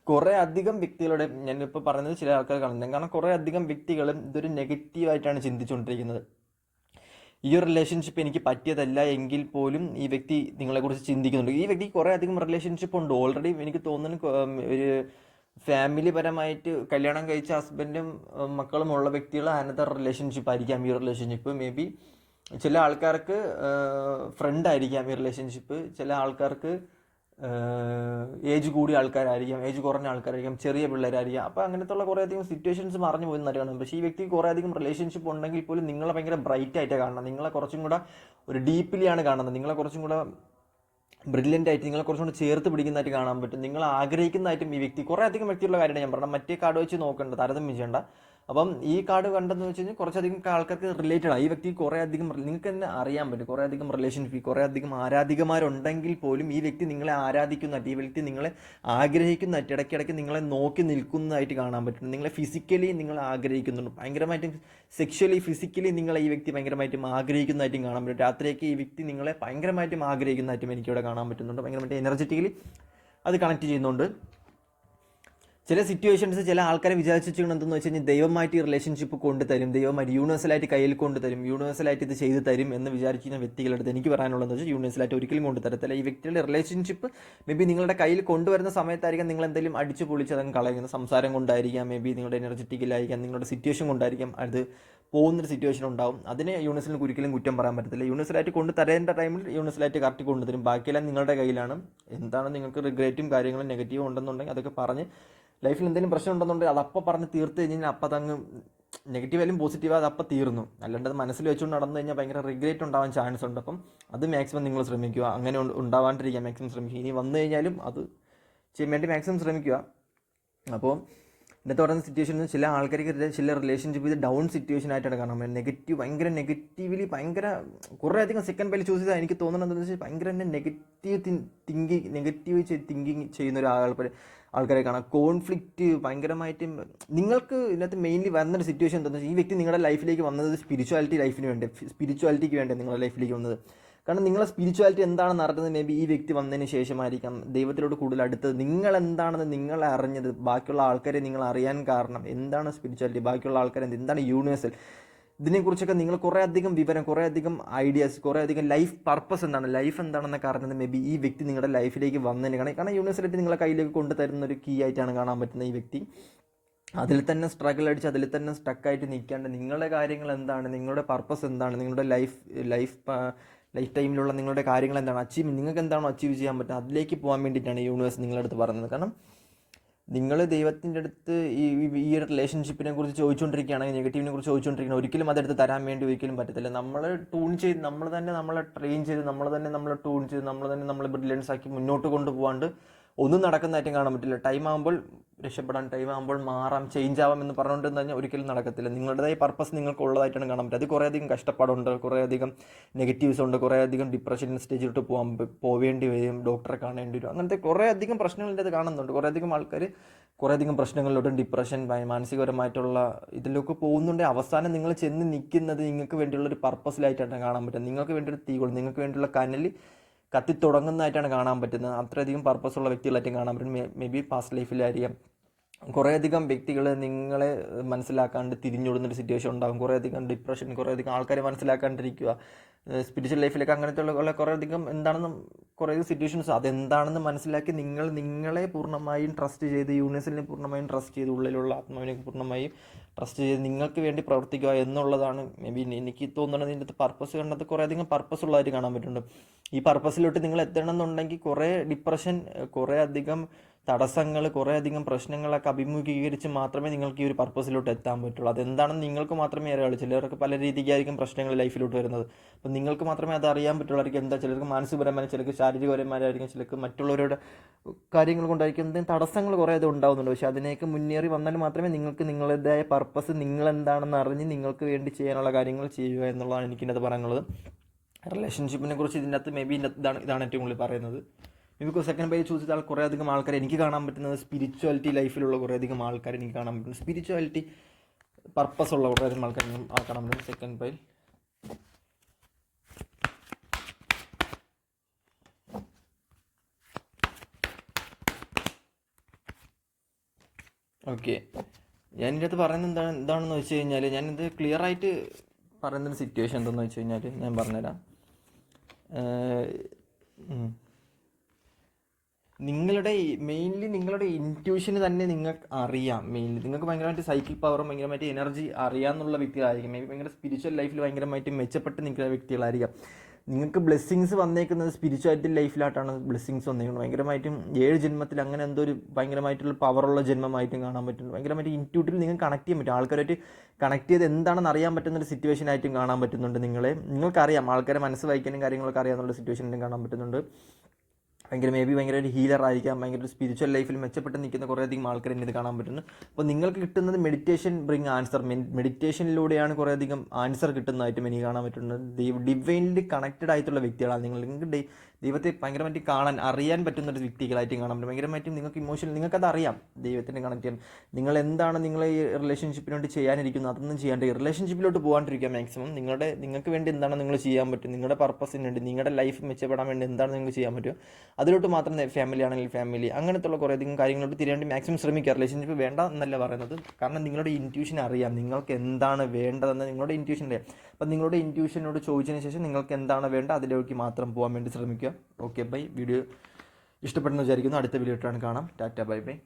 കുറേ അധികം വ്യക്തികളുടെ, ഞാനിപ്പോൾ പറയുന്നത് ചില ആൾക്കാർ കാണുന്നത്, കാരണം കുറേ അധികം വ്യക്തികളും ഇതൊരു നെഗറ്റീവായിട്ടാണ് ചിന്തിച്ചുകൊണ്ടിരിക്കുന്നത്. ഈ ഒരു റിലേഷൻഷിപ്പ് എനിക്ക് പറ്റിയതല്ല എങ്കിൽ പോലും ഈ വ്യക്തി നിങ്ങളെക്കുറിച്ച് ചിന്തിക്കുന്നുണ്ട്. ഈ വ്യക്തി കുറേ അധികം റിലേഷൻഷിപ്പ് ഉണ്ട് ഓൾറെഡി. എനിക്ക് തോന്നുന്നു ഒരു ഫാമിലി പരമായിട്ട് കല്യാണം കഴിച്ച ഹസ്ബൻഡും മക്കളും ഉള്ള വ്യക്തികൾ അനദർ റിലേഷൻഷിപ്പ് ആയിരിക്കാം ഈ റിലേഷൻഷിപ്പ്. മേ ബി ചില ആൾക്കാർക്ക് ഫ്രണ്ട് ആയിരിക്കാം ഈ റിലേഷൻഷിപ്പ്, ചില ആൾക്കാർക്ക് ഏജ് കൂടിയ ആൾക്കാരായിരിക്കാം, ഏജ് കുറഞ്ഞ ആൾക്കാരായിരിക്കാം, ചെറിയ പിള്ളേരായിരിക്കാം. അപ്പോൾ അങ്ങനത്തെ ഉള്ള കുറേ അധികം സിറ്റുവേഷൻസ് മറിഞ്ഞു പോകുന്നതായിട്ട് കാണും. പക്ഷേ ഈ വ്യക്തിക്ക് കുറേ അധികം റിലേഷൻഷിപ്പ് ഉണ്ടെങ്കിൽ പോലും നിങ്ങളെ ഭയങ്കര ബ്രൈറ്റ് ആയിട്ടാണ് കാണുന്നത്, നിങ്ങളെ കുറച്ചും കൂടെ ഒരു ഡീപ്ലിയാണ് കാണുന്നത്, നിങ്ങളെ കുറച്ചും കൂടെ ബ്രില്യൻ്റ് ആയിട്ട്, നിങ്ങളെ കുറച്ചും കൂടെ ചേർത്ത് പിടിക്കുന്നതായിട്ട് കാണാൻ പറ്റും. നിങ്ങൾ ആഗ്രഹിക്കുന്നതായിട്ടും ഈ വ്യക്തി, കുറേ അധികം വ്യക്തിയുള്ള കാര്യമാണ് ഞാൻ പറഞ്ഞത്, മറ്റേ കാർഡ് വെച്ച് നോക്കേണ്ട, താരതമ്യം ചെയ്യേണ്ട. അപ്പം ഈ കാർഡ് കണ്ടെന്ന് വെച്ച് കഴിഞ്ഞാൽ കുറച്ചധികം ആൾക്കാർക്ക് റിലേറ്റഡ് ആണ്. ഈ വ്യക്തി കുറേ അധികം, നിങ്ങൾക്ക് തന്നെ അറിയാൻ പറ്റും, കുറേ അധികം റിലേഷൻഷിപ്പ്, കുറേ അധികം ആരാധികമാരുണ്ടെങ്കിൽ പോലും ഈ വ്യക്തി നിങ്ങളെ ആരാധിക്കുന്നതായിട്ട്, ഈ വ്യക്തി നിങ്ങളെ ആഗ്രഹിക്കുന്നതായിട്ട്, ഇടയ്ക്കിടയ്ക്ക് നിങ്ങളെ നോക്കി നിൽക്കുന്നതായിട്ട് കാണാൻ പറ്റും. നിങ്ങളെ ഫിസിക്കലി നിങ്ങൾ ആഗ്രഹിക്കുന്നുണ്ട്, ഭയങ്കരമായിട്ടും സെക്ഷലി ഫിസിക്കലി നിങ്ങളെ ഈ വ്യക്തി ഭയങ്കരമായിട്ടും ആഗ്രഹിക്കുന്നതായിട്ടും കാണാൻ പറ്റും. രാത്രിയൊക്കെ ഈ വ്യക്തി നിങ്ങളെ ഭയങ്കരമായിട്ടും ആഗ്രഹിക്കുന്നതായിട്ടും എനിക്കിവിടെ കാണാൻ പറ്റുന്നുണ്ട്. ഭയങ്കരമായിട്ട് എനർജറ്റിക്കലി അത് കണക്ട് ചെയ്യുന്നുണ്ട്. ചില സിറ്റുവേഷൻസ് ചില ആൾക്കാരെ വിചാരിച്ചിരിക്കുന്നത് എന്തെന്ന് വെച്ച് കഴിഞ്ഞാൽ ദൈവമായിട്ട് ഈ റിലേഷൻഷിപ്പ് കൊണ്ടുതരും, ദൈവമായിട്ട് യൂണിവേഴ്സലായിട്ട് കയ്യിൽ കൊണ്ടുതരും, യൂണിവേഴ്സലായിട്ട് ഇത് ചെയ്തു തരും എന്ന് വിചാരിക്കുന്ന വ്യക്തികളുടെ അടുത്ത് എനിക്ക് പറയാനുള്ളതെന്ന് വെച്ചാൽ യൂണിവേഴ്സലായിട്ട് ഒരിക്കലും കൊണ്ടുതരത്തില്ല. ഈ വ്യക്തിയുടെ റിലേഷൻഷിപ്പ് മേ ബി നിങ്ങളുടെ കയ്യിൽ കൊണ്ടുവരുന്ന സമയത്തായിരിക്കാം നിങ്ങൾ എന്തെങ്കിലും അടിച്ചു പൊളിച്ച് അതങ്ങ് കളയുന്നത്, സംസാരം കൊണ്ടായിരിക്കാം, മേ ബി നിങ്ങളുടെ എനർജറ്റിക്കലായിരിക്കാം, നിങ്ങളുടെ സിറ്റുവേഷൻ കൊണ്ടായിരിക്കാം അത് പോകുന്നൊരു സിറ്റുവേഷൻ ഉണ്ടാവും. അതിനെ യൂണിവേഴ്സലിന് ഒരിക്കലും കുറ്റം പറയാൻ പറ്റത്തില്ല. യൂണിവേഴ്സലായിട്ട് കൊണ്ട് തരേണ്ട ടൈമിൽ യൂണിവേഴ്സലായിട്ട് കറക്റ്റ് കൊണ്ടുതരും. ബാക്കിയെല്ലാം നിങ്ങളുടെ കയ്യിലാണ്. എന്താണ് നിങ്ങൾക്ക് റിഗ്രറ്റും കാര്യങ്ങളും നെഗറ്റീവും ഉണ്ടെന്നുണ്ടെങ്കിൽ അതൊക്കെ പറഞ്ഞ് ലൈഫിൽ എന്തെങ്കിലും പ്രശ്നം ഉണ്ടെന്നുണ്ടെങ്കിൽ അതപ്പം പറഞ്ഞ് തീർത്ത് കഴിഞ്ഞാൽ അപ്പം അതങ്ങ് നെഗറ്റീവ് ആയാലും പോസിറ്റീവ് അത് അപ്പം തീർന്നു. അല്ലാണ്ട് അത് മനസ്സിൽ വെച്ചുകൊണ്ട് നടന്നു കഴിഞ്ഞാൽ ഭയങ്കര റിഗ്രറ്റ് ഉണ്ടാവാൻ ചാൻസ് ഉണ്ട്. അപ്പം അത് മാക്സിമം നിങ്ങൾ ശ്രമിക്കുക, അങ്ങനെ ഉണ്ടാവാണ്ടിരിക്കുക മാക്സിമം ശ്രമിക്കുക. ഇനി വന്നു കഴിഞ്ഞാലും അത് ചെയ്യാൻ വേണ്ടി മാക്സിമം ശ്രമിക്കുക. അപ്പോൾ ഇന്നത്തെ പറയുന്ന സിറ്റുവേഷനിൽ ചില ആൾക്കാർക്ക് ചില റിലേഷൻഷിപ്പ് ഇത് ഡൗൺ സിറ്റുവേഷൻ ആയിട്ടാണ് കാണാൻ നെഗറ്റീവ്, ഭയങ്കര നെഗറ്റീവ്ലി ഭയങ്കര കുറേ അധികം സെക്കൻഡ് പേര് ചൂസ് ചെയ്താൽ എനിക്ക് തോന്നുന്നത് എന്താണെന്ന് വെച്ചാൽ ഭയങ്കര തന്നെ നെഗറ്റീവ് തിങ്കിങ് ചെയ്യുന്ന ഒരു ആൾക്കാരെ കാണാം. കോൺഫ്ലിക്റ്റ് ഭയങ്കരമായിട്ടും നിങ്ങൾക്ക് ഇതിനകത്ത് മെയിൻലി വന്നൊരു സിറ്റുവേഷൻ എന്താണെന്ന് വെച്ചാൽ ഈ വ്യക്തി നിങ്ങളുടെ ലൈഫിലേക്ക് വന്നത് സ്പിരിച്വാലിറ്റിക്ക് വേണ്ടി നിങ്ങളുടെ ലൈഫിലേക്ക് വന്നത്. കാരണം നിങ്ങളെ സ്പിരിച്വാലിറ്റി എന്താണെന്ന് അറിഞ്ഞത് മേ ബി ഈ വ്യക്തി വന്നതിന് ശേഷമായിരിക്കാം. ദൈവത്തിലോട് കൂടുതൽ അടുത്തത് നിങ്ങൾ എന്താണെന്ന് നിങ്ങൾ അറിഞ്ഞത്, ബാക്കിയുള്ള ആൾക്കാരെ നിങ്ങൾ അറിയാൻ കാരണം എന്താണ് സ്പിരിച്വാലിറ്റി, ബാക്കിയുള്ള ആൾക്കാരെ എന്താണ് യൂണിവേഴ്സൽ, ഇതിനെക്കുറിച്ചൊക്കെ നിങ്ങൾ കുറേ അധികം വിവരം, കുറേ അധികം ഐഡിയാസ്, കുറേ അധികം ലൈഫ് പർപ്പസ് എന്താണ്, ലൈഫ് എന്താണെന്നൊക്കെ അറിഞ്ഞത് മേ ബി ഈ വ്യക്തി നിങ്ങളുടെ ലൈഫിലേക്ക് വന്നതിന് കാരണം യൂണിവേഴ്സാലിറ്റി നിങ്ങളെ കയ്യിലേക്ക് കൊണ്ടുതരുന്ന ഒരു കീ ആയിട്ടാണ് കാണാൻ പറ്റുന്നത്. ഈ വ്യക്തി അതിൽ തന്നെ സ്ട്രഗിൾ അടിച്ച് അതിൽ തന്നെ സ്റ്റക്കായിട്ട് നിൽക്കാണ്ട് നിങ്ങളുടെ കാര്യങ്ങൾ എന്താണ്, നിങ്ങളുടെ പർപ്പസ് എന്താണ്, നിങ്ങളുടെ ലൈഫ് ടൈമിലുള്ള നിങ്ങളുടെ കാര്യങ്ങൾ എന്താണ്, നിങ്ങൾക്ക് എന്താണോ അച്ചീവ് ചെയ്യാൻ പറ്റുന്നത് അതിലേക്ക് പോകാൻ വേണ്ടിയിട്ടാണ് യൂണിവേഴ്സ് നിങ്ങളുടെ അടുത്ത് പറയുന്നത്. കാരണം നിങ്ങൾ ദൈവത്തിൻ്റെ അടുത്ത് ഈ ഒരു റിലേഷൻഷിപ്പിനെ കുറിച്ച് ചോദിച്ചുകൊണ്ടിരിക്കുകയാണെങ്കിൽ, നെഗറ്റീവിനെ കുറിച്ച് ചോദിച്ചുകൊണ്ടിരിക്കുകയാണ്, ഒരിക്കലും അതെടുത്ത് തരാൻ വേണ്ടി ഒരിക്കലും പറ്റത്തില്ല. നമ്മൾ ട്യൂൺ ചെയ്ത് നമ്മൾ തന്നെ നമ്മളെ ട്രെയിൻ ചെയ്ത് നമ്മൾ ട്യൂൺ ചെയ്ത് നമ്മൾ ബ്രില്യൻസ് ആക്കി മുന്നോട്ട് കൊണ്ടുപോകാണ്ട് ഒന്നും നടക്കുന്നതായിട്ടും കാണാൻ പറ്റില്ല. ടൈം ആകുമ്പോൾ രക്ഷപ്പെടാൻ, ടൈം ആകുമ്പോൾ മാറാം, ചേഞ്ച് ആവാം എന്ന് പറഞ്ഞുകൊണ്ട് കഴിഞ്ഞാൽ ഒരിക്കലും നടക്കത്തില്ല. നിങ്ങളുടേതായ പർപ്പസ് നിങ്ങൾക്ക് ഉള്ളതായിട്ടാണ് കാണാൻ പറ്റും. അത് കുറേയധികം കഷ്ടപ്പാടുണ്ട്, കുറേയധികം നെഗറ്റീവ്സ് ഉണ്ട്, കുറേയധികം ഡിപ്രഷൻ സ്റ്റേജിലോട്ട് പോവേണ്ടി വരും, ഡോക്ടറെ കാണേണ്ടി വരും, അങ്ങനത്തെ കുറേയധികം പ്രശ്നങ്ങളിൻ്റെ അത് കാണുന്നുണ്ട്. കുറേയധികം ആൾക്കാർ കുറേയധികം പ്രശ്നങ്ങളിലോട്ടും ഡിപ്രഷൻ, മാനസികപരമായിട്ടുള്ള ഇതിലൊക്കെ പോകുന്നുണ്ട്. അവസാനം നിങ്ങൾ ചെന്ന് നിൽക്കുന്നത് നിങ്ങൾക്ക് വേണ്ടിയുള്ളൊരു പർപ്പസിലായിട്ടാണ് കാണാൻ പറ്റും. നിങ്ങൾക്ക് വേണ്ടിയൊരു തീ കൊടുക്കും, നിങ്ങൾക്ക് വേണ്ടിയുള്ള കനൽ കത്തി തുടങ്ങുന്നതായിട്ടാണ് കാണാൻ പറ്റുന്നത്. അത്രയധികം പർപ്പസുള്ള വ്യക്തികളായിട്ടും കാണാൻ പറ്റും. മേ ബി പാസ്റ്റ് ലൈഫിലായിരിക്കാം. കുറേയധികം വ്യക്തികൾ നിങ്ങളെ മനസ്സിലാക്കാണ്ട് തിരിഞ്ഞോടുന്നൊരു സിറ്റുവേഷൻ ഉണ്ടാകും. കുറേയധികം ഡിപ്രഷൻ, കുറേയധികം ആൾക്കാരെ മനസ്സിലാക്കാണ്ടിരിക്കുക, സ്പിരിച്വൽ ലൈഫിലേക്ക് അങ്ങനത്തെ ഉള്ള കുറേയധികം എന്താണെന്ന് കുറേ സിറ്റുവേഷൻസ് അതെന്താണെന്ന് മനസ്സിലാക്കി നിങ്ങളെ പൂർണ്ണമായും ട്രസ്റ്റ് ചെയ്ത്, യൂണിവേഴ്സിനെ പൂർണ്ണമായും ട്രസ്റ്റ് ചെയ്ത്, ഉള്ളിലുള്ള ആത്മാവിനെ പൂർണ്ണമായും ട്രസ്റ്റ് ചെയ്ത് നിങ്ങൾക്ക് വേണ്ടി പ്രവർത്തിക്കുക എന്നുള്ളതാണ് മേ ബി എനിക്ക് തോന്നുന്നത്. ഇതിൻ്റെ പർപ്പസ് കണ്ടത് കുറേയധികം പർപ്പസ് ഉള്ളതായിട്ട് കാണാൻ പറ്റുന്നുണ്ട്. ഈ പർപ്പസിലോട്ട് നിങ്ങൾ എത്തണം എന്നുണ്ടെങ്കിൽ കുറേ ഡിപ്രഷൻ, കുറേ അധികം തടസ്സങ്ങൾ, കുറേ അധികം പ്രശ്നങ്ങളൊക്കെ അഭിമുഖീകരിച്ച് മാത്രമേ നിങ്ങൾക്ക് ഈ ഒരു പർപ്പസിലോട്ട് എത്താൻ പറ്റുള്ളൂ. അതെന്താണെന്ന് നിങ്ങൾക്ക് മാത്രമേ അറിയാവുള്ളൂ. ചിലർക്ക് പല രീതിക്കായിരിക്കും പ്രശ്നങ്ങൾ ലൈഫിലോട്ട് വരുന്നത്. അപ്പം നിങ്ങൾക്ക് മാത്രമേ അത് അറിയാൻ പറ്റുള്ളൂ. എന്താ, ചിലർക്ക് മാനസികപരമായി, ചിലർക്ക് ശാരീരികപരമായിരിക്കും, ചിലർക്ക് മറ്റുള്ളവരുടെ കാര്യങ്ങൾ കൊണ്ടായിരിക്കും എന്തെങ്കിലും തടസ്സങ്ങൾ കുറേ അത് ഉണ്ടാകുന്നുണ്ട്. പക്ഷേ അതിനേക്ക് മുന്നേറി വന്നാൽ മാത്രമേ നിങ്ങൾക്ക് നിങ്ങളുടേതായ പർപ്പസ് നിങ്ങളെന്താണെന്ന് അറിഞ്ഞ് നിങ്ങൾക്ക് വേണ്ടി ചെയ്യാനുള്ള കാര്യങ്ങൾ ചെയ്യുക എന്നുള്ളതാണ് എനിക്കിതിനകത്ത് പറയാനുള്ളത്. റിലേഷൻഷിപ്പിനെ കുറിച്ച് ഇതിൻ്റെ അകത്ത് മേ ബി ഇതാണ് ഏറ്റവും കൂടുതൽ പറയുന്നത്. ബിക്കോസ് സെക്കൻഡ് ബൈ ചൂസ് ചെയ്താൽ കുറേ അധികം ആൾക്കാർ എനിക്ക് കാണാൻ പറ്റുന്നത് സ്പിരിച്വാലിറ്റി ലൈഫിലുള്ള കുറേ അധികം ആൾക്കാർ എനിക്ക് കാണാൻ പറ്റുന്നു. സ്പിരിച്വാലിറ്റി പർപ്പസ് ഉള്ള കുറേ അധികം ആൾക്കാർ കാണാൻ പറ്റുന്നു സെക്കൻഡ് ബൈ. ഓക്കെ, ഞാൻ ഇതിൻ്റെ അകത്ത് പറയുന്നത് എന്താണെന്ന് വെച്ച് കഴിഞ്ഞാൽ, ഞാനിത് ക്ലിയർ ആയിട്ട് പറയുന്നൊരു സിറ്റുവേഷൻ എന്താണെന്ന് വെച്ച് കഴിഞ്ഞാൽ ഞാൻ പറഞ്ഞുതരാം. നിങ്ങളുടെ ഇൻറ്റ്യൂഷന് തന്നെ നിങ്ങൾക്ക് അറിയാം. മെയിൻലി നിങ്ങൾക്ക് ഭയങ്കരമായിട്ട് സൈക്കിക് പവറും ഭയങ്കരമായിട്ട് എനർജി അറിയാമെന്നുള്ള വ്യക്തികളായിരിക്കും. മേ ബി ഭയങ്കര സ്പിരിച്വൽ ലൈഫിൽ ഭയങ്കരമായിട്ട് മെച്ചപ്പെട്ട് നിൽക്കുന്ന വ്യക്തികളായിരിക്കാം. നിങ്ങൾക്ക് ബ്ലെസ്സിങ്സ് വന്നേക്കുന്നത് സ്പിരിച്വാലിറ്റി ലൈഫിലായിട്ടാണ് ബ്ലെസ്സിങ്സ് വന്നേക്കുന്നത്. ഭയങ്കരമായിട്ടും 7 ജന്മത്തിൽ അങ്ങനെ എന്തോ ഒരു ഭയങ്കരമായിട്ടുള്ള പവറുള്ള ജന്മമായിട്ടും കാണാൻ പറ്റും. ഭയങ്കരമായിട്ട് ഇൻറ്റ്യൂട്ടീവ് നിങ്ങൾക്ക് കണക്ട് ചെയ്യാൻ പറ്റും. ആൾക്കാരായിട്ട് കണക്ട് ചെയ്ത് എന്താണെന്ന് അറിയാൻ പറ്റുന്നൊരു സിറ്റുവേഷൻ ആയിട്ടും കാണാൻ പറ്റുന്നുണ്ട്. നിങ്ങൾക്കറിയാം, ആൾക്കാരെ മനസ്സ് വായിക്കാനും കാര്യങ്ങളൊക്കെ അറിയാമെന്നുള്ള സിറ്റുവേഷനിലും കാണാൻ പറ്റുന്നുണ്ട്. മേ ബി ഭയങ്കര ഒരു ഹീലർ ആയിരിക്കാം. ഭയങ്കര ഒരു സ്പിരിച്വൽ ലൈഫിൽ മെച്ചപ്പെട്ട് നിൽക്കുന്ന കുറേയധികം ആൾക്കാർ ഇത് കാണാൻ പറ്റുന്നു. അപ്പോൾ നിങ്ങൾക്ക് കിട്ടുന്നത് മെഡിറ്റേഷൻ ബ്രിങ് ആൻസർ, മെഡിറ്റേഷനിലൂടെയാണ് കുറേയധികം ആൻസർ കിട്ടുന്നതായിട്ടും എനിക്ക് കാണാൻ പറ്റുന്നത്. ഡിവൈൻലി കണക്റ്റഡ് ആയിട്ടുള്ള വ്യക്തികളാണ് നിങ്ങൾക്ക് ദൈവത്തെ ഭയങ്കരമായിട്ട് കാണാൻ അറിയാൻ പറ്റുന്നൊരു വ്യക്തികളായിട്ടും കാണാൻ പറ്റും. ഭയങ്കരമായിട്ടും നിങ്ങൾക്ക് ഇമോഷണൽ, നിങ്ങൾക്കത് അറിയാം ദൈവത്തിൻ്റെ കണക്ട് ചെയ്യാൻ. നിങ്ങൾ എന്താണ് നിങ്ങൾ ഈ റിലേഷൻഷിപ്പിനോട് ചെയ്യാനിരിക്കുന്നത് അതൊന്നും ചെയ്യാണ്ട് റിലേഷൻഷിപ്പിലോട്ട് പോകാണ്ടിരിക്കുക. മാക്സിമം നിങ്ങൾക്ക് വേണ്ടി എന്താണ് നിങ്ങൾ ചെയ്യാൻ പറ്റും, നിങ്ങളുടെ പർപ്പസിന് വേണ്ടി, നിങ്ങളുടെ ലൈഫ് മെച്ചപ്പെടാൻ വേണ്ടി എന്താണ് നിങ്ങൾക്ക് ചെയ്യാൻ പറ്റുമോ അതിലോട്ട് മാത്രം, ഫാമിലി ആണെങ്കിൽ ഫാമിലി, അങ്ങനത്തുള്ള കുറേയധികം കാര്യങ്ങളോട്ട് തിരിയാണ്ട് മാക്സിമം ശ്രമിക്കുക. റിലേഷൻഷിപ്പ് വേണ്ട എന്നല്ല പറയുന്നത്, കാരണം നിങ്ങളുടെ ഇൻറ്റ്യൂഷൻ അറിയാം നിങ്ങൾക്ക് എന്താണ് വേണ്ടതെന്ന് നിങ്ങളുടെ ഇൻറ്റ്യൂഷൻ അറിയാം. അപ്പം നിങ്ങളുടെ ഇൻറ്റ്യൂഷനോട് ചോദിച്ചതിന് ശേഷം നിങ്ങൾക്ക് എന്താണ് വേണ്ട അതിലേക്ക് മാത്രം പോകാൻ വേണ്ടി ശ്രമിക്കുക. Okay bye. വീഡിയോ ഇഷ്ടപ്പെടുന്ന വിചാരിക്കുന്നു. അടുത്ത വീഡിയോ ആയിട്ടാണ് കാണാം. Tata bye bye.